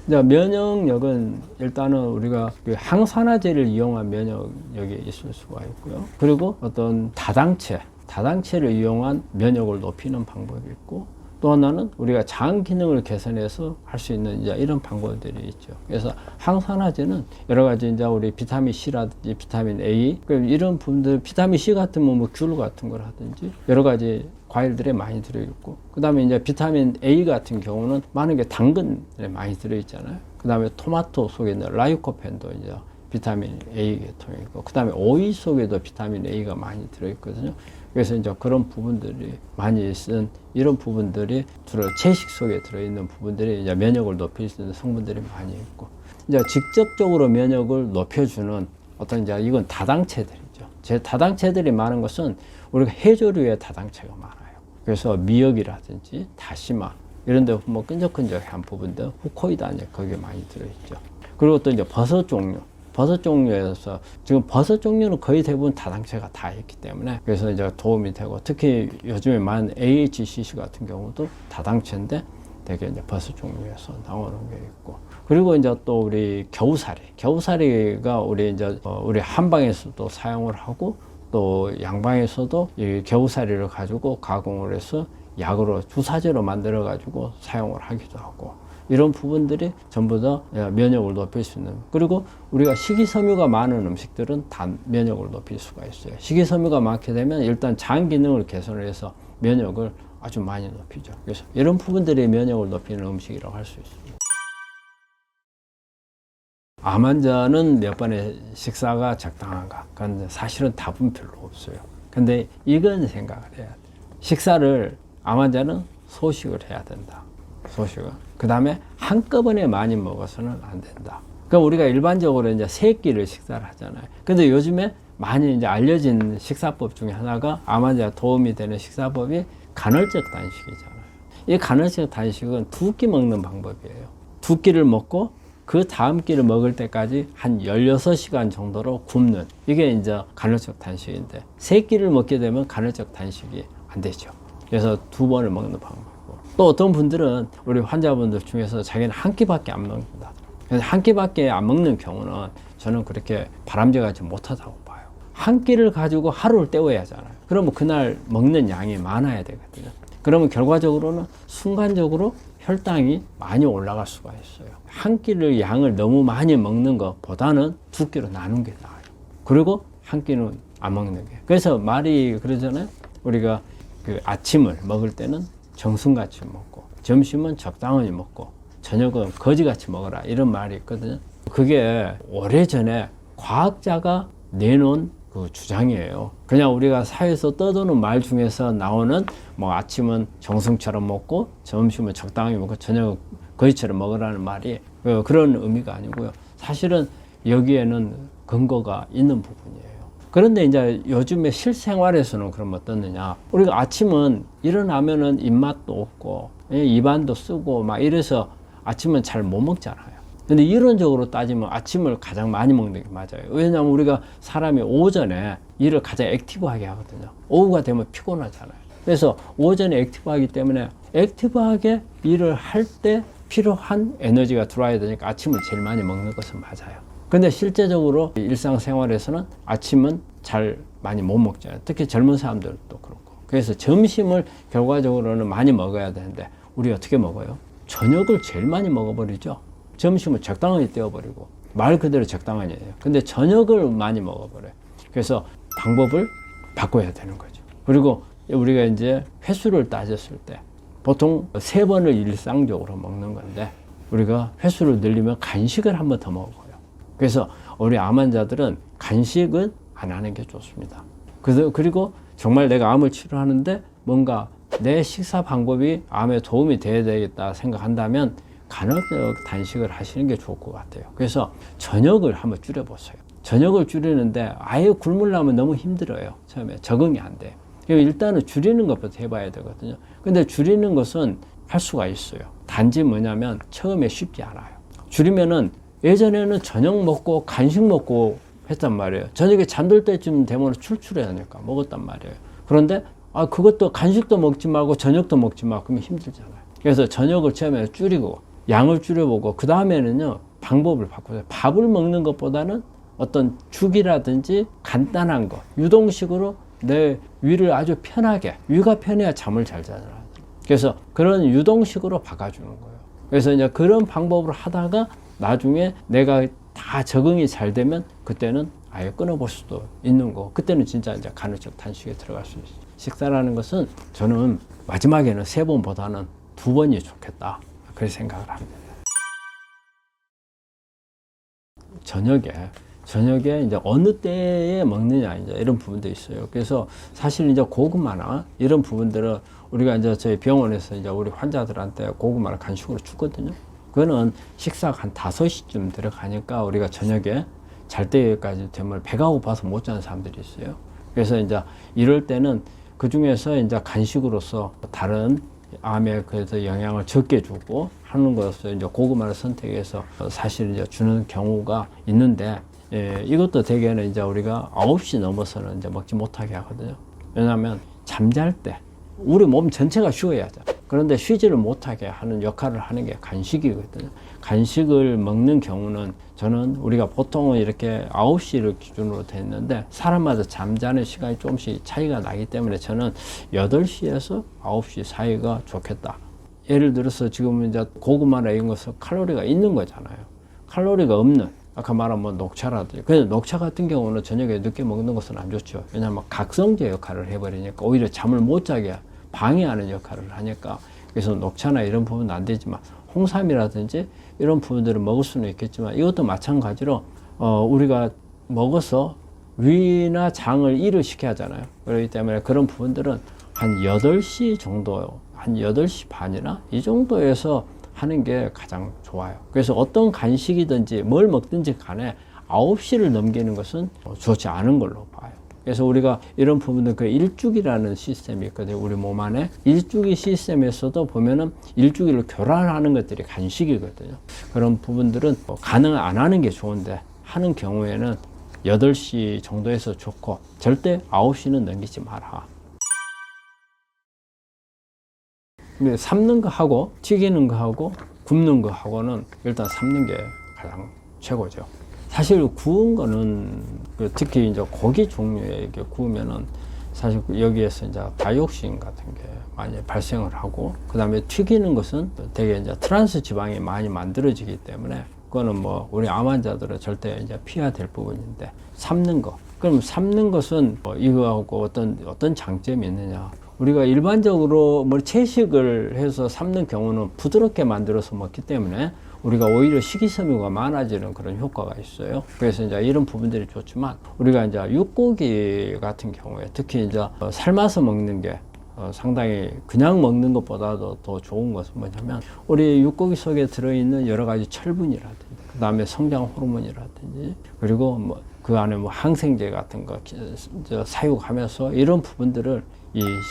이제 면역력은 일단은 우리가 그 항산화제를 이용한 면역력이 있을 수가 있고요. 그리고 어떤 다당체를 이용한 면역을 높이는 방법이 있고 또 하나는 우리가 장 기능을 개선해서 할 수 있는 이제 이런 방법들이 있죠. 그래서 항산화제는 여러 가지 이제 우리 비타민 C라든지 비타민 A 이런 부분들 비타민 C 같은 귤 같은 걸 하든지 여러 가지 과일들에 많이 들어있고 그 다음에 이제 비타민 A 같은 경우는 많은 게 당근에 많이 들어있잖아요. 그 다음에 토마토 속에 있는 라이코펜도 이제 비타민 A 계통이고 그 다음에 오이 속에도 비타민 A가 많이 들어있거든요. 그래서 이제 그런 부분들이 많이 쓴 이런 부분들이 주로 채식 속에 들어있는 부분들이 이제 면역을 높일 수 있는 성분들이 많이 있고 이제 직접적으로 면역을 높여주는 어떤 이제 이건 다당체들이죠. 제 다당체들이 많은 것은 우리가 해조류의 다당체가 많아요. 그래서 미역이라든지 다시마 이런 데 보면 끈적끈적한 부분들 후코이드 안에 거기에 많이 들어있죠. 그리고 또 이제 버섯 종류에서 지금 버섯 종류는 거의 대부분 다당체가 다 있기 때문에 그래서 이제 도움이 되고 특히 요즘에 많은 AHCC 같은 경우도 다당체인데 되게 이제 버섯 종류에서 나오는 게 있고 그리고 이제 또 우리 겨우사리가 우리 이제 우리 한방에서도 사용을 하고 또 양방에서도 이 겨우사리를 가지고 가공을 해서 약으로 주사제로 만들어 가지고 사용을 하기도 하고 이런 부분들이 전부 다 면역을 높일 수 있는. 그리고 우리가 식이섬유가 많은 음식들은 다 면역을 높일 수가 있어요. 식이섬유가 많게 되면 일단 장 기능을 개선을 해서 면역을 아주 많이 높이죠. 그래서 이런 부분들이 면역을 높이는 음식이라고 할 수 있습니다. 암 환자는 몇 번의 식사가 적당한가? 그건 사실은 답은 별로 없어요. 근데 이건 생각을 해야 돼요. 식사를 암 환자는 소식을 해야 된다. 소식을. 그 다음에 한꺼번에 많이 먹어서는 안 된다. 그러니까 우리가 일반적으로 이제 세 끼를 식사를 하잖아요. 근데 요즘에 많이 이제 알려진 식사법 중에 하나가 암 환자에 도움이 되는 식사법이 간헐적 단식이잖아요. 이 간헐적 단식은 2끼 먹는 방법이에요. 2끼를 먹고 그 다음 끼를 먹을 때까지 한 16시간 정도로 굶는, 이게 이제 간헐적 단식인데, 3끼를 먹게 되면 간헐적 단식이 안 되죠. 그래서 2번을 먹는 방법이고, 또 어떤 분들은 우리 환자분들 중에서 자기는 한 끼밖에 안 먹는다. 그래서 한 끼밖에 안 먹는 경우는 저는 그렇게 바람직하지 못하다고 봐요. 한 끼를 가지고 하루를 때워야 하잖아요. 그러면 그날 먹는 양이 많아야 되거든요. 그러면 결과적으로는 순간적으로 혈당이 많이 올라갈 수가 있어요. 한 끼를 양을 너무 많이 먹는 것보다는 2끼로 나눈 게 나아요. 그리고 한 끼는 안 먹는 게. 그래서 말이 그러잖아요. 우리가 그 아침을 먹을 때는 정승같이 먹고, 점심은 적당히 먹고, 저녁은 거지같이 먹어라, 이런 말이 있거든요. 그게 오래전에 과학자가 내놓은 그 주장이에요. 그냥 우리가 사회에서 떠도는 말 중에서 나오는, 뭐 아침은 정승처럼 먹고 점심은 적당히 먹고 저녁은 거지처럼 먹으라는 말이 그런 의미가 아니고요. 사실은 여기에는 근거가 있는 부분이에요. 그런데 이제 요즘에 실생활에서는 그럼 어떻느냐. 우리가 아침은 일어나면은 입맛도 없고 입안도 쓰고 막 이래서 아침은 잘 못 먹잖아요. 근데 이론적으로 따지면 아침을 가장 많이 먹는 게 맞아요. 왜냐하면 우리가 사람이 오전에 일을 가장 액티브하게 하거든요. 오후가 되면 피곤하잖아요. 그래서 오전에 액티브하기 때문에 액티브하게 일을 할 때 필요한 에너지가 들어와야 되니까 아침을 제일 많이 먹는 것은 맞아요. 근데 실제적으로 일상생활에서는 아침은 잘 많이 못 먹잖아요. 특히 젊은 사람들도 그렇고. 그래서 점심을 결과적으로는 많이 먹어야 되는데 우리 어떻게 먹어요? 저녁을 제일 많이 먹어버리죠. 점심을 적당하게 떼어버리고, 말 그대로 적당하게요. 근데 저녁을 많이 먹어버려요. 그래서 방법을 바꿔야 되는 거죠. 그리고 우리가 이제 횟수를 따졌을 때 보통 3번을 일상적으로 먹는 건데 우리가 횟수를 늘리면 간식을 한 번 더 먹어요. 그래서 우리 암 환자들은 간식은 안 하는 게 좋습니다. 그리고 정말 내가 암을 치료하는데 뭔가 내 식사 방법이 암에 도움이 돼야 되겠다 생각한다면 간헐적 단식을 하시는 게 좋을 것 같아요. 그래서 저녁을 한번 줄여보세요. 저녁을 줄이는데 아예 굶으려면 너무 힘들어요. 처음에 적응이 안 돼요. 일단은 줄이는 것부터 해봐야 되거든요. 근데 줄이는 것은 할 수가 있어요. 단지 뭐냐면 처음에 쉽지 않아요. 줄이면은 예전에는 저녁 먹고 간식 먹고 했단 말이에요. 저녁에 잠들 때쯤 되면 출출해야 하니까 먹었단 말이에요. 그런데 그것도 간식도 먹지 말고 저녁도 먹지 말고 그러면 힘들잖아요. 그래서 저녁을 처음에 줄이고 양을 줄여보고 그 다음에는요 방법을 바꾸세요. 밥을 먹는 것보다는 어떤 죽이라든지 간단한 거 유동식으로 내 위를 아주 편하게, 위가 편해야 잠을 잘 자잖아요. 그래서 그런 유동식으로 바꿔주는 거예요. 그래서 이제 그런 방법으로 하다가 나중에 내가 다 적응이 잘 되면 그때는 아예 끊어볼 수도 있는 거. 그때는 진짜 이제 간헐적 단식에 들어갈 수 있어요. 식사라는 것은 저는 마지막에는 3번보다는 2번이 좋겠다. 그렇게 생각을 합니다. 저녁에 이제 어느 때에 먹느냐, 이제 이런 부분도 있어요. 그래서 사실 이제 고구마나 이런 부분들은 우리가 이제 저희 병원에서 이제 우리 환자들한테 고구마를 간식으로 주거든요. 그거는 식사가 한 5시쯤 들어가니까 우리가 저녁에 잘 때까지 되면 배가 고파서 못 자는 사람들이 있어요. 그래서 이제 이럴 때는 그 중에서 이제 간식으로서 다른 암에 그래서 영향을 적게 주고 하는 것으로 이제 고구마를 선택해서 사실 이제 주는 경우가 있는데, 이것도 대개는 이제 우리가 9시 넘어서는 이제 먹지 못하게 하거든요. 왜냐하면 잠잘 때 우리 몸 전체가 쉬어야 하죠. 그런데 쉬지를 못하게 하는 역할을 하는 게 간식이거든요. 간식을 먹는 경우는 저는 우리가 보통은 이렇게 9시를 기준으로 돼 있는데 사람마다 잠자는 시간이 조금씩 차이가 나기 때문에 저는 8시에서 9시 사이가 좋겠다. 예를 들어서 지금 이제 고구마나 이런 것은 칼로리가 있는 거잖아요. 칼로리가 없는, 아까 말한 뭐 녹차라든지. 그래서 녹차 같은 경우는 저녁에 늦게 먹는 것은 안 좋죠. 왜냐하면 각성제 역할을 해버리니까 오히려 잠을 못 자게 방해하는 역할을 하니까. 그래서 녹차나 이런 부분은 안 되지만 홍삼이라든지 이런 부분들을 먹을 수는 있겠지만 이것도 마찬가지로 우리가 먹어서 위나 장을 일을 시켜야 하잖아요. 그렇기 때문에 그런 부분들은 한 8시 정도, 한 8시 반이나 이 정도에서 하는 게 가장 좋아요. 그래서 어떤 간식이든지 뭘 먹든지 간에 9시를 넘기는 것은 좋지 않은 걸로 봐요. 그래서 우리가 이런 부분들 그 일주기라는 시스템이 있거든요. 우리 몸 안에 일주기 시스템에서도 보면은 일주기를 교란하는 것들이 간식이거든요. 그런 부분들은 가능 안 하는 게 좋은데 하는 경우에는 8시 정도에서 좋고 절대 9시는 넘기지 마라. 근데 삶는 거 하고 튀기는 거 하고 굽는 거 하고는 일단 삶는 게 가장 최고죠. 사실 구운 거는 특히 이제 고기 종류에 구우면은 사실 여기에서 이제 다이옥신 같은 게 많이 발생을 하고, 그 다음에 튀기는 것은 되게 이제 트랜스 지방이 많이 만들어지기 때문에 그거는 뭐 우리 암 환자들은 절대 이제 피해야 될 부분인데, 삶는 거. 그럼 삶는 것은 뭐 이거하고 어떤 장점이 있느냐? 우리가 일반적으로 뭐 채식을 해서 삶는 경우는 부드럽게 만들어서 먹기 때문에 우리가 오히려 식이섬유가 많아지는 그런 효과가 있어요. 그래서 이제 이런 부분들이 좋지만, 우리가 이제 육고기 같은 경우에 특히 이제 삶아서 먹는 게 상당히 그냥 먹는 것보다도 더 좋은 것은 뭐냐면, 우리 육고기 속에 들어있는 여러 가지 철분이라든지, 그 다음에 성장 호르몬이라든지, 그리고 뭐 그 안에 뭐 항생제 같은 거 사육하면서 이런 부분들을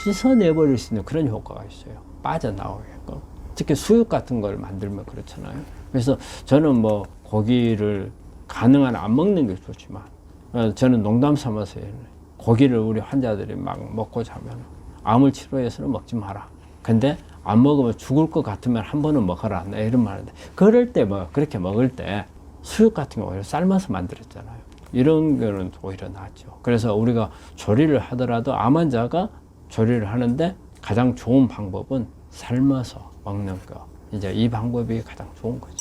씻어내버릴 수 있는 그런 효과가 있어요. 빠져나오게끔. 특히 수육 같은 걸 만들면 그렇잖아요. 그래서 저는 뭐 고기를 가능한 안 먹는 게 좋지만, 저는 농담 삼아서 고기를 우리 환자들이 막 먹고 자면 암을 치료해서는 먹지 마라. 근데 안 먹으면 죽을 것 같으면 한 번은 먹어라. 나 이런 말인데, 그럴 때 뭐 그렇게 먹을 때 수육 같은 거 오히려 삶아서 만들었잖아요. 이런 거는 오히려 낫죠. 그래서 우리가 조리를 하더라도 암 환자가 조리를 하는데 가장 좋은 방법은 삶아서 먹는 거. 이제 이 방법이 가장 좋은 거죠.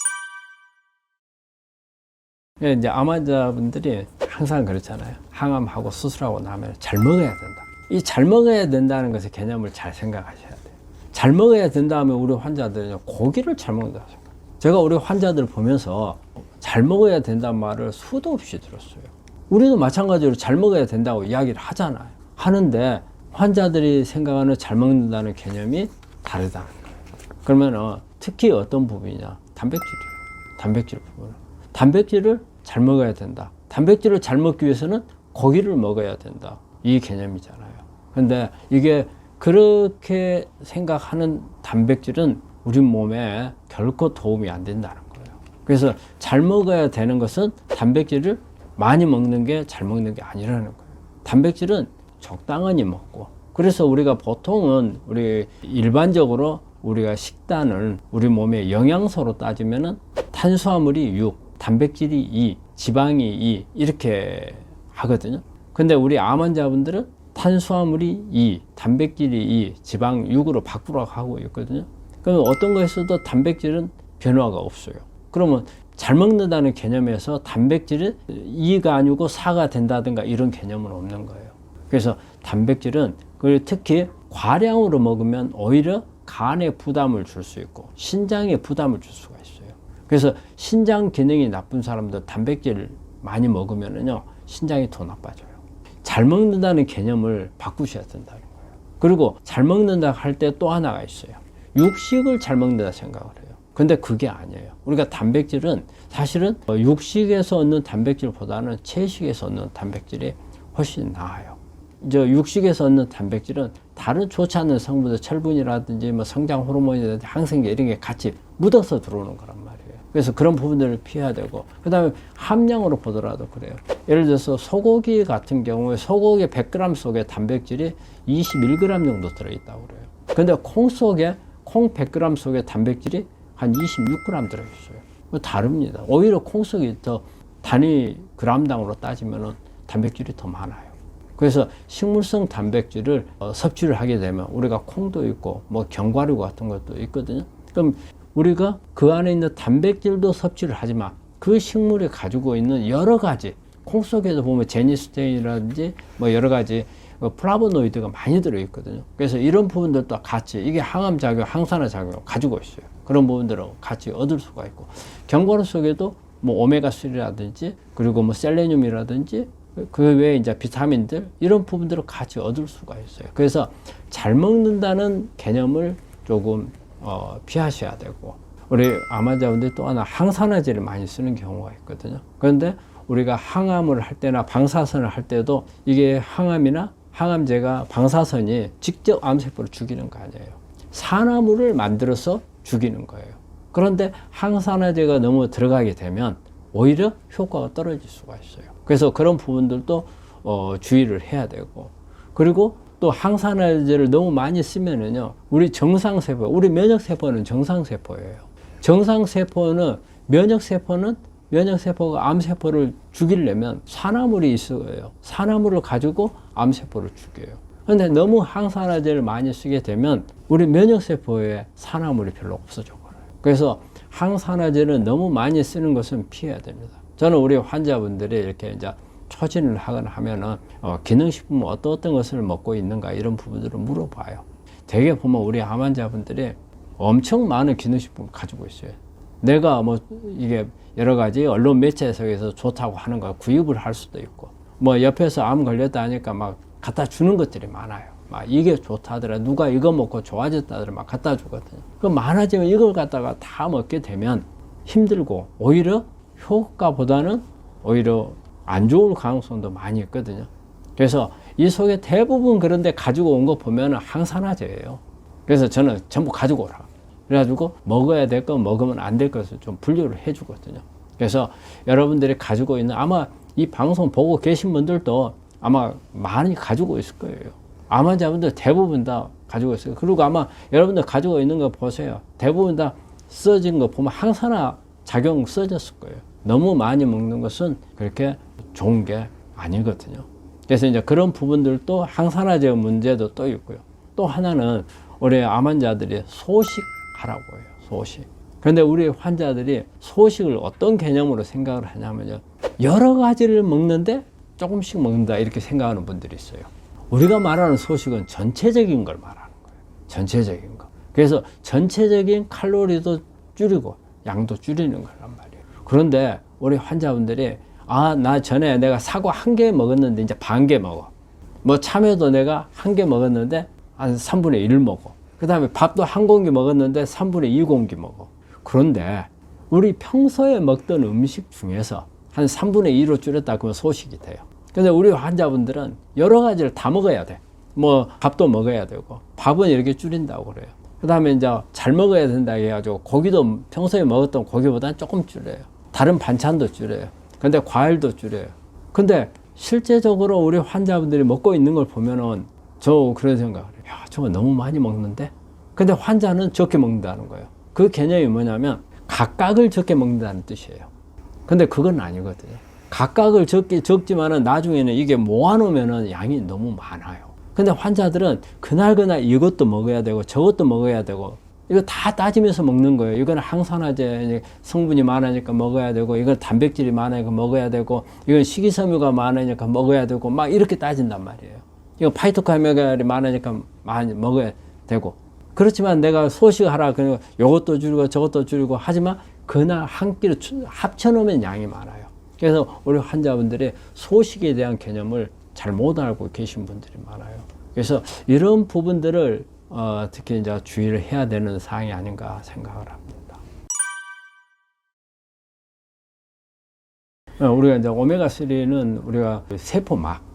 이제 암 환자분들이 항상 그렇잖아요. 항암하고 수술하고 나면 잘 먹어야 된다. 이 잘 먹어야 된다는 것의 개념을 잘 생각하셔야 돼요. 잘 먹어야 된다 하면 우리 환자들은 고기를 잘 먹는다고 생각해요. 제가 우리 환자들 보면서 잘 먹어야 된다는 말을 수도 없이 들었어요. 우리도 마찬가지로 잘 먹어야 된다고 이야기를 하잖아요. 하는데 환자들이 생각하는 잘 먹는다는 개념이 다르다는 거예요. 그러면 특히 어떤 부분이냐? 단백질이에요. 단백질 부분. 단백질을 잘 먹어야 된다. 단백질을 잘 먹기 위해서는 고기를 먹어야 된다. 이 개념이잖아요. 근데 이게 그렇게 생각하는 단백질은 우리 몸에 결코 도움이 안 된다는 거예요. 그래서 잘 먹어야 되는 것은 단백질을 많이 먹는 게 잘 먹는 게 아니라는 거예요. 단백질은 적당히 먹고, 그래서 우리가 보통은 우리 일반적으로 우리가 식단을 우리 몸의 영양소로 따지면은 탄수화물이 6, 단백질이 2, 지방이 2 이렇게 하거든요. 근데 우리 암 환자분들은 탄수화물이 2, 단백질이 2, 지방 6으로 바꾸라고 하고 있거든요. 그럼 어떤 거에서도 단백질은 변화가 없어요. 그러면 잘 먹는다는 개념에서 단백질은 2가 아니고 4가 된다든가 이런 개념은 없는 거예요. 그래서 단백질은 특히 과량으로 먹으면 오히려 간에 부담을 줄 수 있고 신장에 부담을 줄 수가 있어요. 그래서 신장 기능이 나쁜 사람들 단백질 많이 먹으면은요, 신장이 더 나빠져요. 잘 먹는다는 개념을 바꾸셔야 된다는 거예요. 그리고 잘 먹는다 할 때 또 하나가 있어요. 육식을 잘 먹는다 생각을 해요. 근데 그게 아니에요. 우리가 단백질은 사실은 육식에서 얻는 단백질보다는 채식에서 얻는 단백질이 훨씬 나아요. 이제 육식에서 얻는 단백질은 다른 좋지 않은 성분들, 철분이라든지 뭐 성장 호르몬이라든지 항생제 이런 게 같이 묻어서 들어오는 거란 말이에요. 그래서 그런 부분들을 피해야 되고, 그 다음에 함량으로 보더라도 그래요. 예를 들어서 소고기 같은 경우에 소고기 100g 속에 단백질이 21g 정도 들어있다고 그래요. 근데 콩 100g 속에 단백질이 한 26g 들어있어요. 다릅니다. 오히려 콩 속이 더 단위 g당으로 따지면은 단백질이 더 많아요. 그래서 식물성 단백질을 섭취를 하게 되면 우리가 콩도 있고 뭐 견과류 같은 것도 있거든요. 그럼 우리가 그 안에 있는 단백질도 섭취를 하지만 그 식물이 가지고 있는 여러 가지, 콩 속에도 보면 제니스테인이라든지 뭐 여러 가지 플라보노이드가 많이 들어있거든요. 그래서 이런 부분들도 같이 이게 항암 작용, 항산화 작용을 가지고 있어요. 그런 부분들을 같이 얻을 수가 있고, 견과류 속에도 뭐 오메가3라든지 그리고 뭐 셀레늄이라든지 그 외에 이제 비타민들 이런 부분들을 같이 얻을 수가 있어요. 그래서 잘 먹는다는 개념을 조금 피하셔야 되고, 우리 암환자분들이 또 하나 항산화제를 많이 쓰는 경우가 있거든요. 그런데 우리가 항암을 할 때나 방사선을 할 때도 이게 항암이나 항암제가 방사선이 직접 암세포를 죽이는 거 아니에요. 산화물을 만들어서 죽이는 거예요. 그런데 항산화제가 너무 들어가게 되면 오히려 효과가 떨어질 수가 있어요. 그래서 그런 부분들도 주의를 해야 되고, 그리고 또 항산화제를 너무 많이 쓰면은요, 우리 정상세포, 우리 면역세포는 정상세포예요. 정상세포는 면역세포가 암세포를 죽이려면 산화물이 있어요. 산화물을 가지고 암세포를 죽여요. 그런데 너무 항산화제를 많이 쓰게 되면 우리 면역세포에 산화물이 별로 없어져 버려요. 그래서 항산화제는 너무 많이 쓰는 것은 피해야 됩니다. 저는 우리 환자분들이 이렇게 이제 초진을 하거나 하면은 기능식품 어떤 것을 먹고 있는가 이런 부분들을 물어봐요. 대개 보면 우리 암 환자분들이 엄청 많은 기능식품을 가지고 있어요. 내가 뭐 이게 여러 가지 언론 매체에서 좋다고 하는 거 구입을 할 수도 있고, 뭐 옆에서 암 걸렸다 하니까 막 갖다 주는 것들이 많아요. 막 이게 좋다더라, 누가 이거 먹고 좋아졌다더라 막 갖다 주거든요. 그 많아지면 이걸 갖다가 다 먹게 되면 힘들고 오히려 효과보다는 오히려 안 좋을 가능성도 많이 있거든요. 그래서 이 속에 대부분 그런데 가지고 온 거 보면 항산화제예요. 그래서 저는 전부 가지고 오라. 그래가지고 먹어야 될 건 먹으면 안 될 것을 좀 분류를 해주거든요. 그래서 여러분들이 가지고 있는, 아마 이 방송 보고 계신 분들도 아마 많이 가지고 있을 거예요. 암 환자분들 대부분 다 가지고 있어요. 그리고 아마 여러분들 가지고 있는 거 보세요. 대부분 다 써진 거 보면 항산화 작용 써졌을 거예요. 너무 많이 먹는 것은 그렇게 좋은 게 아니거든요. 그래서 이제 그런 부분들도 항산화제 문제도 또 있고요. 또 하나는 우리 암 환자들이 소식하라고 해요. 소식. 그런데 우리 환자들이 소식을 어떤 개념으로 생각을 하냐면요, 여러 가지를 먹는데 조금씩 먹는다 이렇게 생각하는 분들이 있어요. 우리가 말하는 소식은 전체적인 걸 말하는 거예요. 전체적인 거. 그래서 전체적인 칼로리도 줄이고 양도 줄이는 거란 말이에요. 그런데 우리 환자분들이 나 전에 내가 사과 1개 먹었는데 이제 반 개 먹어. 뭐 참외도 내가 1개 먹었는데 한 3분의 1 먹어. 그 다음에 밥도 1공기 먹었는데 3분의 2공기 먹어. 그런데 우리 평소에 먹던 음식 중에서 한 3분의 2로 줄였다 그러면 소식이 돼요. 근데 우리 환자분들은 여러 가지를 다 먹어야 돼. 뭐 밥도 먹어야 되고, 밥은 이렇게 줄인다고 그래요. 그 다음에 이제 잘 먹어야 된다 해가지고 고기도 평소에 먹었던 고기보다는 조금 줄여요. 다른 반찬도 줄여요. 근데 과일도 줄여요. 근데 실제적으로 우리 환자분들이 먹고 있는 걸 보면은 저 그런 생각을 해요. 야, 저거 너무 많이 먹는데? 근데 환자는 적게 먹는다는 거예요. 그 개념이 뭐냐면 각각을 적게 먹는다는 뜻이에요. 근데 그건 아니거든요. 각각을 적지만은 나중에는 이게 모아놓으면은 양이 너무 많아요. 근데 환자들은 그날 이것도 먹어야 되고 저것도 먹어야 되고 이거 다 따지면서 먹는 거예요. 이거는 항산화제 성분이 많으니까 먹어야 되고, 이건 단백질이 많으니까 먹어야 되고, 이건 식이섬유가 많으니까 먹어야 되고, 막 이렇게 따진단 말이에요. 이거 파이토카메갈이 많으니까 많이 먹어야 되고. 그렇지만 내가 소식하라 그러면 이것도 줄이고 저것도 줄이고 하지만 그날 한 끼로 합쳐놓으면 양이 많아요. 그래서 우리 환자분들이 소식에 대한 개념을 잘 못 알고 계신 분들이 많아요. 그래서 이런 부분들을 특히 이제 주의를 해야 되는 사항이 아닌가 생각을 합니다. 우리가 이제 오메가3는 우리가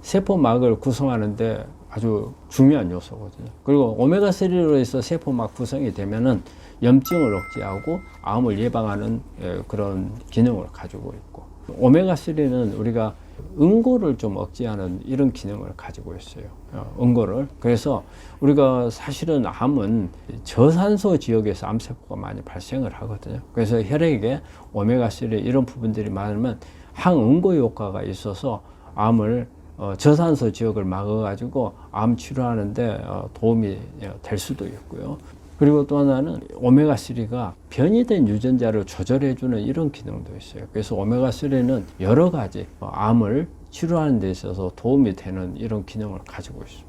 세포막을 구성하는데 아주 중요한 요소거든요. 그리고 오메가3로 해서 세포막 구성이 되면은 염증을 억제하고 암을 예방하는 그런 기능을 가지고 있고, 오메가3는 우리가 응고를 좀 억제하는 이런 기능을 가지고 있어요. 응고를. 그래서 우리가 사실은 암은 저산소 지역에서 암세포가 많이 발생을 하거든요. 그래서 혈액에 오메가3 이런 부분들이 많으면 항응고 효과가 있어서 암을 저산소 지역을 막아가지고 암 치료하는데 도움이 될 수도 있고요. 그리고 또 하나는 오메가3가 변이된 유전자를 조절해주는 이런 기능도 있어요. 그래서 오메가3는 여러 가지 암을 치료하는 데 있어서 도움이 되는 이런 기능을 가지고 있습니다.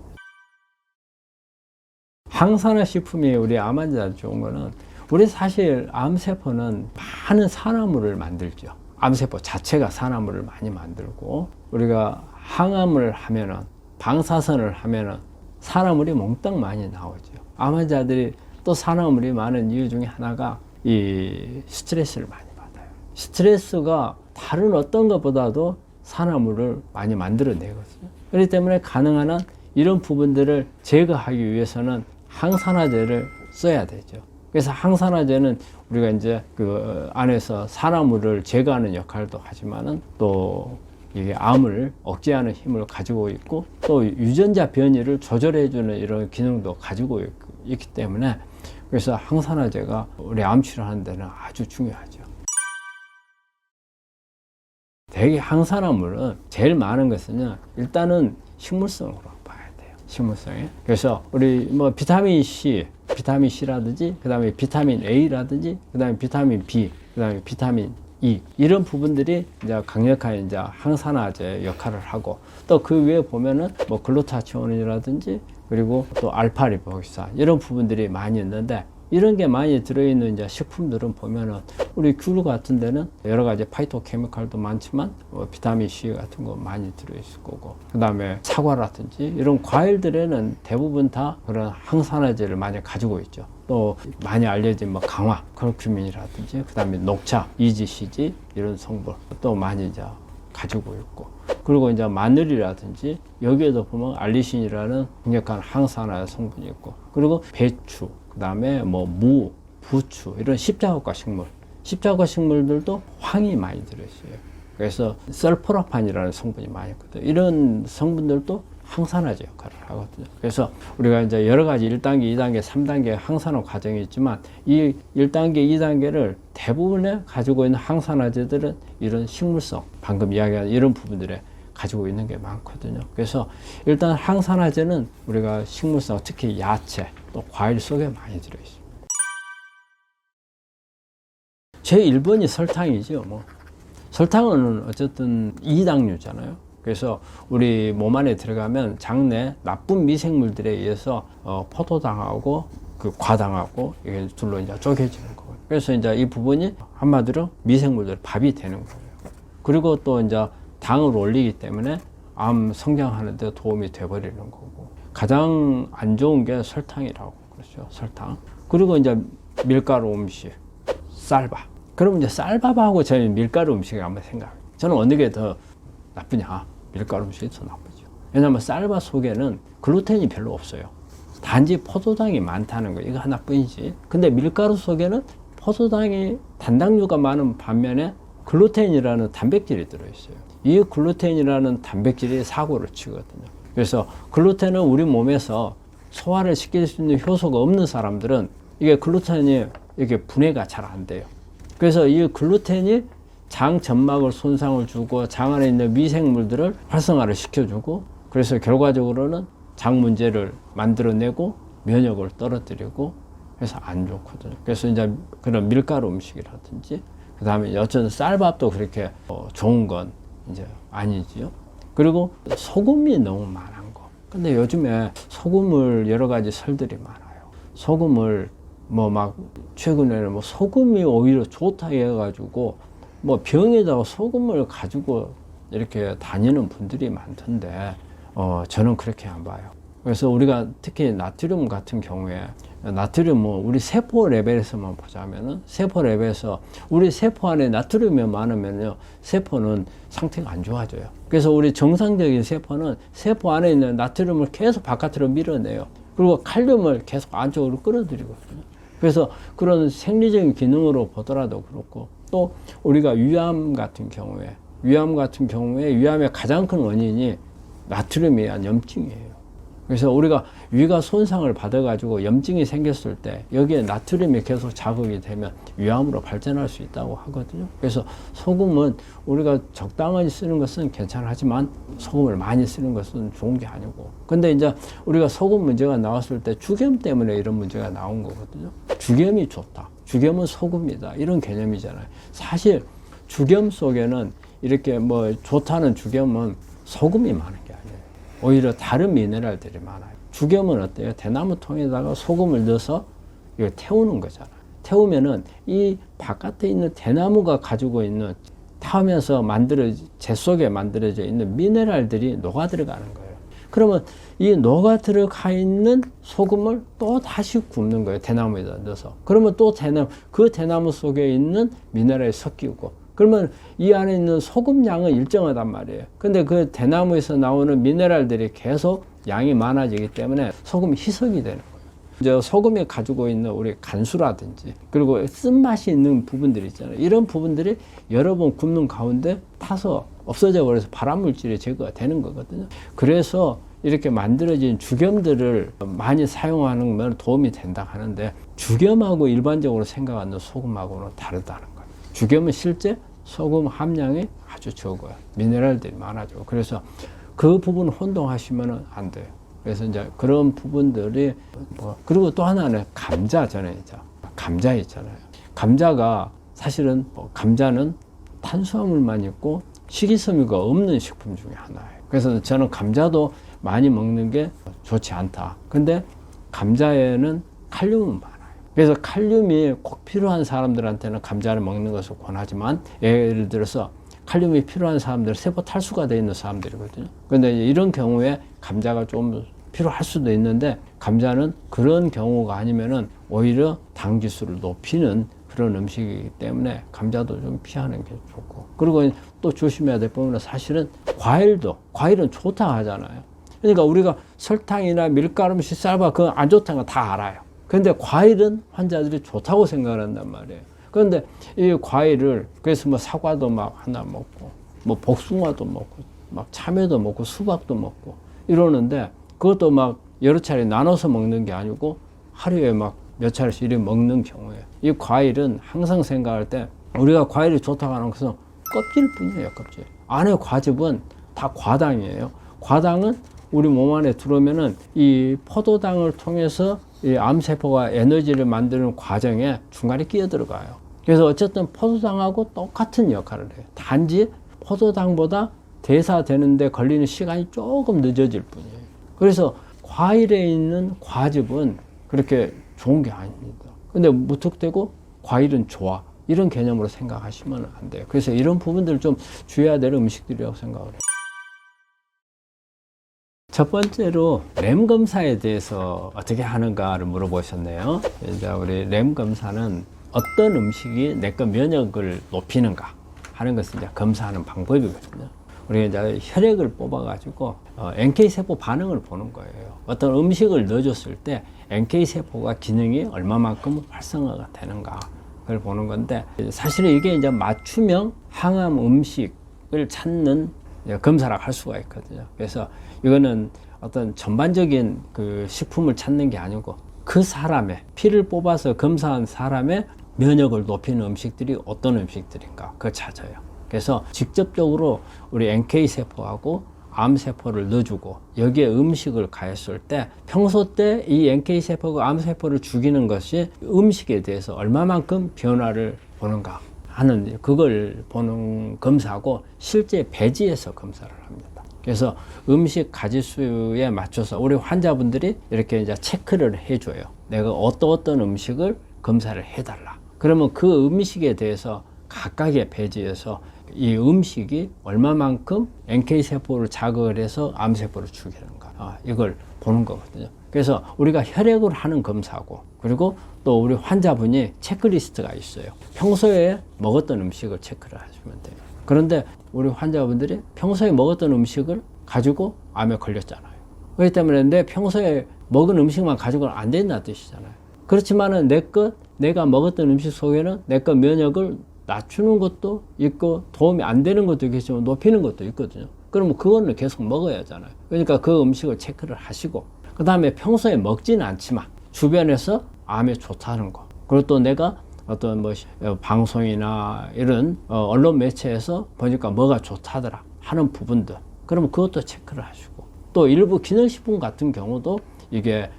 항산화 식품이 우리 암 환자한테 좋은 거는, 우리 사실 암세포는 많은 산화물을 만들죠. 암세포 자체가 산화물을 많이 만들고, 우리가 항암을 하면은, 방사선을 하면은 산화물이 몽땅 많이 나오죠. 암 환자들이 또 산화물이 많은 이유 중에 하나가 이 스트레스를 많이 받아요. 스트레스가 다른 어떤 것보다도 산화물을 많이 만들어내거든요. 그렇기 때문에 가능한 한 이런 부분들을 제거하기 위해서는 항산화제를 써야 되죠. 그래서 항산화제는 우리가 이제 그 안에서 산화물을 제거하는 역할도 하지만은 또 이게 암을 억제하는 힘을 가지고 있고, 또 유전자 변이를 조절해주는 이런 기능도 가지고 있기 때문에, 그래서 항산화제가 우리 암 치료하는 데는 아주 중요하죠. 대개 항산화물은 제일 많은 것은요, 일단은 식물성으로 봐야 돼요. 식물성에. 그래서 우리 뭐 비타민 C라든지, 그 다음에 비타민 A라든지, 그 다음에 비타민 B, 그 다음에 비타민 E, 이런 부분들이 이제 강력한 이제 항산화제 역할을 하고, 또 그 위에 보면은 뭐 글루타치온이라든지, 그리고 또 알파리보기산, 이런 부분들이 많이 있는데, 이런 게 많이 들어있는 이제 식품들은 보면은, 우리 귤 같은 데는 여러 가지 파이토케미칼도 많지만 비타민 C 같은 거 많이 들어있을 거고, 그 다음에 사과라든지 이런 과일들에는 대부분 다 그런 항산화제를 많이 가지고 있죠. 또 많이 알려진 뭐 강화, 커큐민이라든지, 그 다음에 녹차, EGCG 이런 성분 또 많이 이제 가지고 있고, 그리고 이제 마늘이라든지 여기에도 보면 알리신이라는 강력한 항산화 성분이 있고, 그리고 배추, 그 다음에 뭐 무, 부추, 이런 십자가 식물들도 황이 많이 들어있어요. 그래서 설포라판이라는 성분이 많이 있거든요. 이런 성분들도 항산화제 역할을 하거든요. 그래서 우리가 이제 여러 가지 1단계, 2단계, 3단계 항산화 과정이 있지만, 이 1단계, 2단계를 대부분에 가지고 있는 항산화제들은 이런 식물성, 방금 이야기한 이런 부분들에 가지고 있는 게 많거든요. 그래서 일단 항산화제는 우리가 식물성, 특히 야채, 또 과일 속에 많이 들어있습니다. 제일 1번이 설탕이죠. 뭐 설탕은 어쨌든 이당류잖아요. 그래서 우리 몸 안에 들어가면 장내 나쁜 미생물들에 의해서 포도당하고 그 과당하고 이게 둘로 이제 쪼개지는 거예요. 그래서 이제 이 부분이 한마디로 미생물들 밥이 되는 거예요. 그리고 또 이제 당을 올리기 때문에 암 성장하는 데 도움이 돼버리는 거고, 가장 안 좋은 게 설탕이라고 그러죠. 설탕. 그리고 이제 밀가루 음식, 쌀밥. 그러면 이제 쌀밥하고 저는 밀가루 음식을 한번 생각해요. 저는 어느 게 더 나쁘냐? 밀가루 음식이 더 나쁘죠. 왜냐하면 쌀밥 속에는 글루텐이 별로 없어요. 단지 포도당이 많다는 거, 이거 하나뿐이지. 근데 밀가루 속에는 포도당이 단당류가 많은 반면에 글루텐이라는 단백질이 들어있어요. 이 글루텐이라는 단백질이 사고를 치거든요. 그래서 글루텐은 우리 몸에서 소화를 시킬 수 있는 효소가 없는 사람들은 이게 글루텐이 이게 분해가 잘 안 돼요. 그래서 이 글루텐이 장 점막을 손상을 주고 장 안에 있는 미생물들을 활성화를 시켜주고, 그래서 결과적으로는 장 문제를 만들어내고 면역을 떨어뜨리고 해서 안 좋거든요. 그래서 이제 그런 밀가루 음식이라든지, 그 다음에 어쨌든 쌀밥도 그렇게 좋은 건 이제 아니지요. 그리고 소금이 너무 많은 거. 근데 요즘에 소금을 여러 가지 설들이 많아요. 소금을 뭐 막 최근에는 뭐 소금이 오히려 좋다 해가지고 뭐 병에다가 소금을 가지고 이렇게 다니는 분들이 많던데, 저는 그렇게 안 봐요. 그래서 우리가 특히 나트륨 같은 경우에, 나트륨 뭐 우리 세포 레벨에서만 보자면은, 세포 레벨에서 우리 세포 안에 나트륨이 많으면요, 세포는 상태가 안 좋아져요. 그래서 우리 정상적인 세포는 세포 안에 있는 나트륨을 계속 바깥으로 밀어내요. 그리고 칼륨을 계속 안쪽으로 끌어들이거든요. 그래서 그런 생리적인 기능으로 보더라도 그렇고, 또 우리가 위암 같은 경우에 위암의 가장 큰 원인이 나트륨에 의한 염증이에요. 그래서 우리가 위가 손상을 받아가지고 염증이 생겼을 때 여기에 나트륨이 계속 자극이 되면 위암으로 발전할 수 있다고 하거든요. 그래서 소금은 우리가 적당히 쓰는 것은 괜찮하지만 소금을 많이 쓰는 것은 좋은 게 아니고. 근데 이제 우리가 소금 문제가 나왔을 때 주겸 때문에 이런 문제가 나온 거거든요. 주겸이 좋다. 주겸은 소금이다. 이런 개념이잖아요. 사실 주겸 속에는 이렇게 뭐 좋다는 주겸은 소금이 많은 게 아니에요. 오히려 다른 미네랄들이 많아요. 주겸은 어때요? 대나무 통에다가 소금을 넣어서 이거 태우는 거잖아요. 태우면은 이 바깥에 있는 대나무가 가지고 있는 타면서 재 속에 만들어져 있는 미네랄들이 녹아 들어가는 거예요. 그러면 이 녹아 들어가 있는 소금을 또 다시 굽는 거예요. 대나무에다 넣어서. 그러면 또 그 대나무 속에 있는 미네랄이 섞이고, 그러면 이 안에 있는 소금 양은 일정하단 말이에요. 근데 그 대나무에서 나오는 미네랄들이 계속 양이 많아지기 때문에 소금이 희석이 되는 거예요. 이제 소금이 가지고 있는 우리 간수라든지 그리고 쓴맛이 있는 부분들이 있잖아요. 이런 부분들이 여러 번 굽는 가운데 타서 없어져 버려서 발암물질이 제거가 되는 거거든요. 그래서 이렇게 만들어진 주겸들을 많이 사용하는 건 도움이 된다 하는데, 주겸하고 일반적으로 생각하는 소금하고는 다르다는 거예요. 주겸은 실제 소금 함량이 아주 적어요. 미네랄들이 많아져. 그래서 그 부분 혼동하시면 안 돼요. 그래서 이제 그런 부분들이 그리고 또 하나는 감자 감자 있잖아요. 감자가 사실은 감자는 탄수화물만 있고 식이섬유가 없는 식품 중에 하나예요. 그래서 저는 감자도 많이 먹는 게 좋지 않다. 근데 감자에는 칼륨은 많아요. 그래서 칼륨이 꼭 필요한 사람들한테는 감자를 먹는 것을 권하지만, 예를 들어서 칼륨이 필요한 사람들은 세포 탈수가 되어 있는 사람들이거든요. 근데 이런 경우에 감자가 좀 필요할 수도 있는데, 감자는 그런 경우가 아니면은 오히려 당 지수를 높이는 그런 음식이기 때문에 감자도 좀 피하는 게 좋고. 그리고 또 조심해야 될 부분은 사실은 과일은 좋다 하잖아요. 그러니까 우리가 설탕이나 밀가루, 쌀밥 그건 안 좋다는 거 다 알아요. 근데 과일은 환자들이 좋다고 생각을 한단 말이에요. 그런데 이 과일을, 그래서 뭐 사과도 막 하나 먹고, 뭐 복숭아도 먹고, 막 참외도 먹고, 수박도 먹고 이러는데, 그것도 막 여러 차례 나눠서 먹는 게 아니고 하루에 막 몇 차례씩 이렇게 먹는 경우에, 이 과일은 항상 생각할 때 우리가 과일이 좋다고 하는 것은 껍질 뿐이에요, 껍질. 안에 과즙은 다 과당이에요. 과당은 우리 몸 안에 들어오면은 이 포도당을 통해서 이 암세포가 에너지를 만드는 과정에 중간에 끼어 들어가요. 그래서 어쨌든 포도당하고 똑같은 역할을 해요. 단지 포도당보다 대사되는데 걸리는 시간이 조금 늦어질 뿐이에요. 그래서 과일에 있는 과즙은 그렇게 좋은 게 아닙니다. 근데 무턱대고 과일은 좋아, 이런 개념으로 생각하시면 안 돼요. 그래서 이런 부분들을 좀 주의해야 될 음식들이라고 생각을 해요. 첫 번째로 램 검사에 대해서 어떻게 하는가를 물어보셨네요. 이제 우리 램 검사는 어떤 음식이 내 거 면역을 높이는가 하는 것을 이제 검사하는 방법이거든요. 우리가 이제 혈액을 뽑아가지고 NK세포 반응을 보는 거예요. 어떤 음식을 넣어줬을 때 NK세포가 기능이 얼마만큼 활성화가 되는가 그걸 보는 건데, 사실은 이게 이제 맞춤형 항암 음식을 찾는 검사라고 할 수가 있거든요. 그래서 이거는 어떤 전반적인 그 식품을 찾는 게 아니고 그 사람의 피를 뽑아서 검사한 사람의 면역을 높이는 음식들이 어떤 음식들인가 그거 찾아요. 그래서 직접적으로 우리 NK세포하고 암세포를 넣어주고 여기에 음식을 가했을 때 평소 때 이 NK세포가 암세포를 죽이는 것이 음식에 대해서 얼마만큼 변화를 보는가 하는 그걸 보는 검사고, 실제 배지에서 검사를 합니다. 그래서 음식 가짓수에 맞춰서 우리 환자분들이 이렇게 이제 체크를 해줘요. 내가 어떤 음식을 검사를 해달라. 그러면 그 음식에 대해서 각각의 배지에서 이 음식이 얼마만큼 NK세포를 자극을 해서 암세포를 죽이는가, 이걸 보는 거거든요. 그래서 우리가 혈액을 하는 검사고, 그리고 또 우리 환자분이 체크리스트가 있어요. 평소에 먹었던 음식을 체크를 하시면 돼요. 그런데 우리 환자분들이 평소에 먹었던 음식을 가지고 암에 걸렸잖아요. 그렇기 때문에 내 평소에 먹은 음식만 가지고는 안 된다는 뜻이잖아요. 그렇지만은 내가 먹었던 음식 속에는 내 거 면역을 낮추는 것도 있고 도움이 안 되는 것도 있겠지만 높이는 것도 있거든요. 그러면 그거는 계속 먹어야 하잖아요. 그러니까 그 음식을 체크를 하시고, 그 다음에 평소에 먹지는 않지만 주변에서 암에 좋다는 거. 그리고 또 내가 어떤 뭐 방송이나 이런 언론 매체에서 보니까 뭐가 좋다더라 하는 부분들. 그러면 그것도 체크를 하시고, 또 일부 기능식품 같은 경우도 이게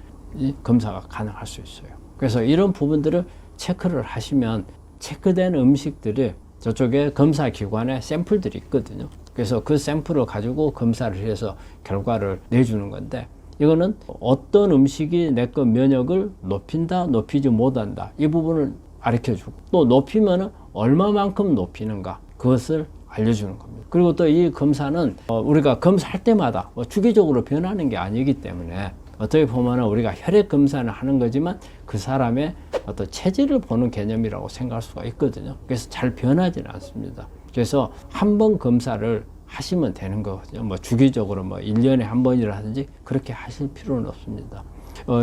검사가 가능할 수 있어요. 그래서 이런 부분들을 체크를 하시면 체크된 음식들이 저쪽에 검사기관에 샘플들이 있거든요. 그래서 그 샘플을 가지고 검사를 해서 결과를 내주는 건데, 이거는 어떤 음식이 내 거 면역을 높인다, 높이지 못한다, 이 부분을 가르쳐주고, 또 높이면 얼마만큼 높이는가, 그것을 알려주는 겁니다. 그리고 또 이 검사는 우리가 검사할 때마다 주기적으로 변하는 게 아니기 때문에, 어떻게 보면 우리가 혈액 검사는 하는 거지만 그 사람의 어떤 체질을 보는 개념이라고 생각할 수가 있거든요. 그래서 잘 변하지는 않습니다. 그래서 한 번 검사를 하시면 되는 거거든요. 뭐 주기적으로 뭐 1년에 한 번이라든지 그렇게 하실 필요는 없습니다.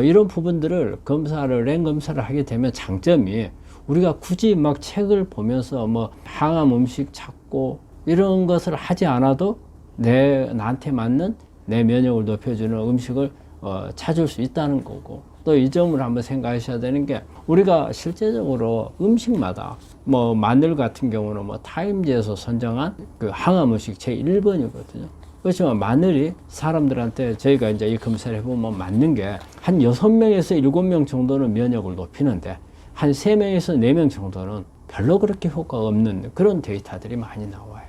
이런 부분들을 랭 검사를 하게 되면 장점이, 우리가 굳이 막 책을 보면서 뭐 항암 음식 찾고 이런 것을 하지 않아도 나한테 맞는 내 면역을 높여주는 음식을 찾을 수 있다는 거고, 또 이 점을 한번 생각하셔야 되는 게, 우리가 실제적으로 음식마다 뭐 마늘 같은 경우는 뭐 타임즈에서 선정한 그 항암 음식 제1번이거든요. 그렇지만 마늘이 사람들한테 저희가 이제 이 검사를 해보면 맞는 게 한 6명에서 7명 정도는 면역을 높이는데, 한 3명에서 4명 정도는 별로 그렇게 효과가 없는 그런 데이터들이 많이 나와요.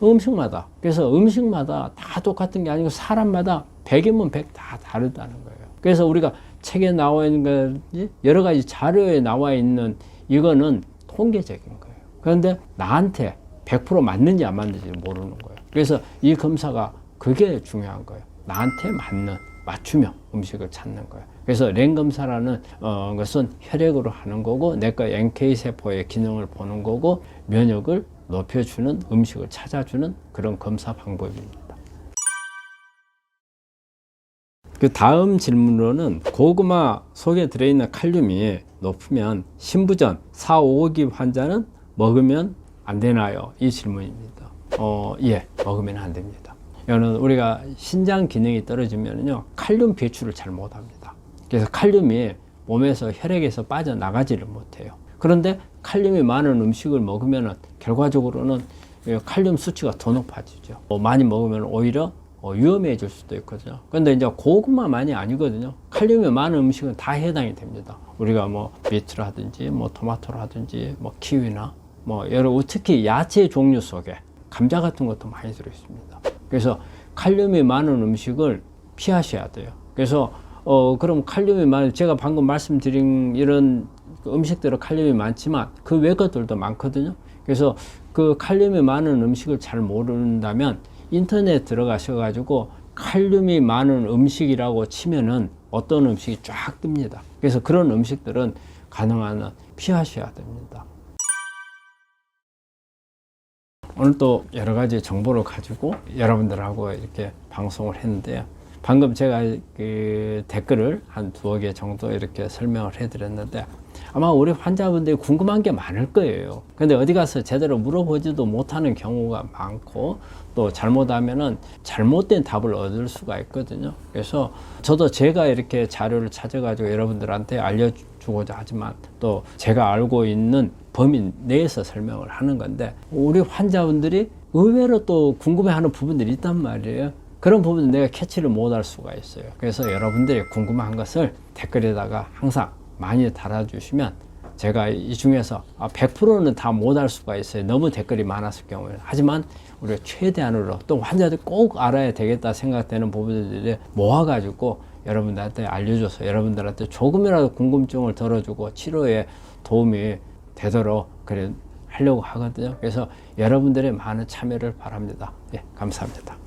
음식마다. 그래서 음식마다 다 똑같은 게 아니고 사람마다 100이면 100 다 다르다는 거예요. 그래서 우리가 책에 나와 있는 거지, 여러 가지 자료에 나와 있는 이거는 통계적인 거예요. 그런데 나한테 100% 맞는지 안 맞는지 모르는 거예요. 그래서 이 검사가 그게 중요한 거예요. 나한테 맞는 맞춤형 음식을 찾는 거예요. 그래서 랭 검사라는 것은 혈액으로 하는 거고, 내과 NK세포의 기능을 보는 거고, 면역을 높여주는 음식을 찾아주는 그런 검사 방법입니다. 그 다음 질문으로는, 고구마 속에 들어있는 칼륨이 높으면 신부전 4, 5기 환자는 먹으면 안 되나요? 이 질문입니다. 예, 먹으면 안 됩니다. 이거는 우리가 신장 기능이 떨어지면요, 칼륨 배출을 잘 못합니다. 그래서 칼륨이 몸에서 혈액에서 빠져나가지를 못해요. 그런데 칼륨이 많은 음식을 먹으면 결과적으로는 칼륨 수치가 더 높아지죠. 많이 먹으면 오히려 위험해질 수도 있거든요. 근데 이제 고구마만이 아니거든요. 칼륨이 많은 음식은 다 해당이 됩니다. 우리가 뭐 비트라든지 뭐 토마토라든지 뭐 키위나 뭐 특히 야채 종류 속에 감자 같은 것도 많이 들어 있습니다. 그래서 칼륨이 많은 음식을 피하셔야 돼요. 그래서 그럼 칼륨이 많은, 제가 방금 말씀드린 이런 음식들은 칼륨이 많지만 그 외 것들도 많거든요. 그래서 그 칼륨이 많은 음식을 잘 모른다면 인터넷 들어가셔가지고 칼륨이 많은 음식이라고 치면은 어떤 음식이 쫙 뜹니다. 그래서 그런 음식들은 가능한 한 피하셔야 됩니다. 오늘 또 여러 가지 정보를 가지고 여러분들하고 이렇게 방송을 했는데요. 방금 제가 그 댓글을 한 2개 정도 이렇게 설명을 해드렸는데, 아마 우리 환자분들이 궁금한 게 많을 거예요. 근데 어디 가서 제대로 물어보지도 못하는 경우가 많고, 또 잘못하면은 잘못된 답을 얻을 수가 있거든요. 그래서 저도 제가 이렇게 자료를 찾아가지고 여러분들한테 알려주고자 하지만, 또 제가 알고 있는 범위 내에서 설명을 하는 건데, 우리 환자분들이 의외로 또 궁금해하는 부분들이 있단 말이에요. 그런 부분은 내가 캐치를 못할 수가 있어요. 그래서 여러분들이 궁금한 것을 댓글에다가 항상 많이 달아주시면, 제가 이 중에서 100%는 다 못할 수가 있어요. 너무 댓글이 많았을 경우에. 하지만 우리가 최대한으로, 또 환자들이 꼭 알아야 되겠다 생각되는 부분들을 모아가지고 여러분들한테 알려줘서 여러분들한테 조금이라도 궁금증을 덜어주고 치료에 도움이 되도록 그래 하려고 하거든요. 그래서 여러분들의 많은 참여를 바랍니다. 예, 감사합니다.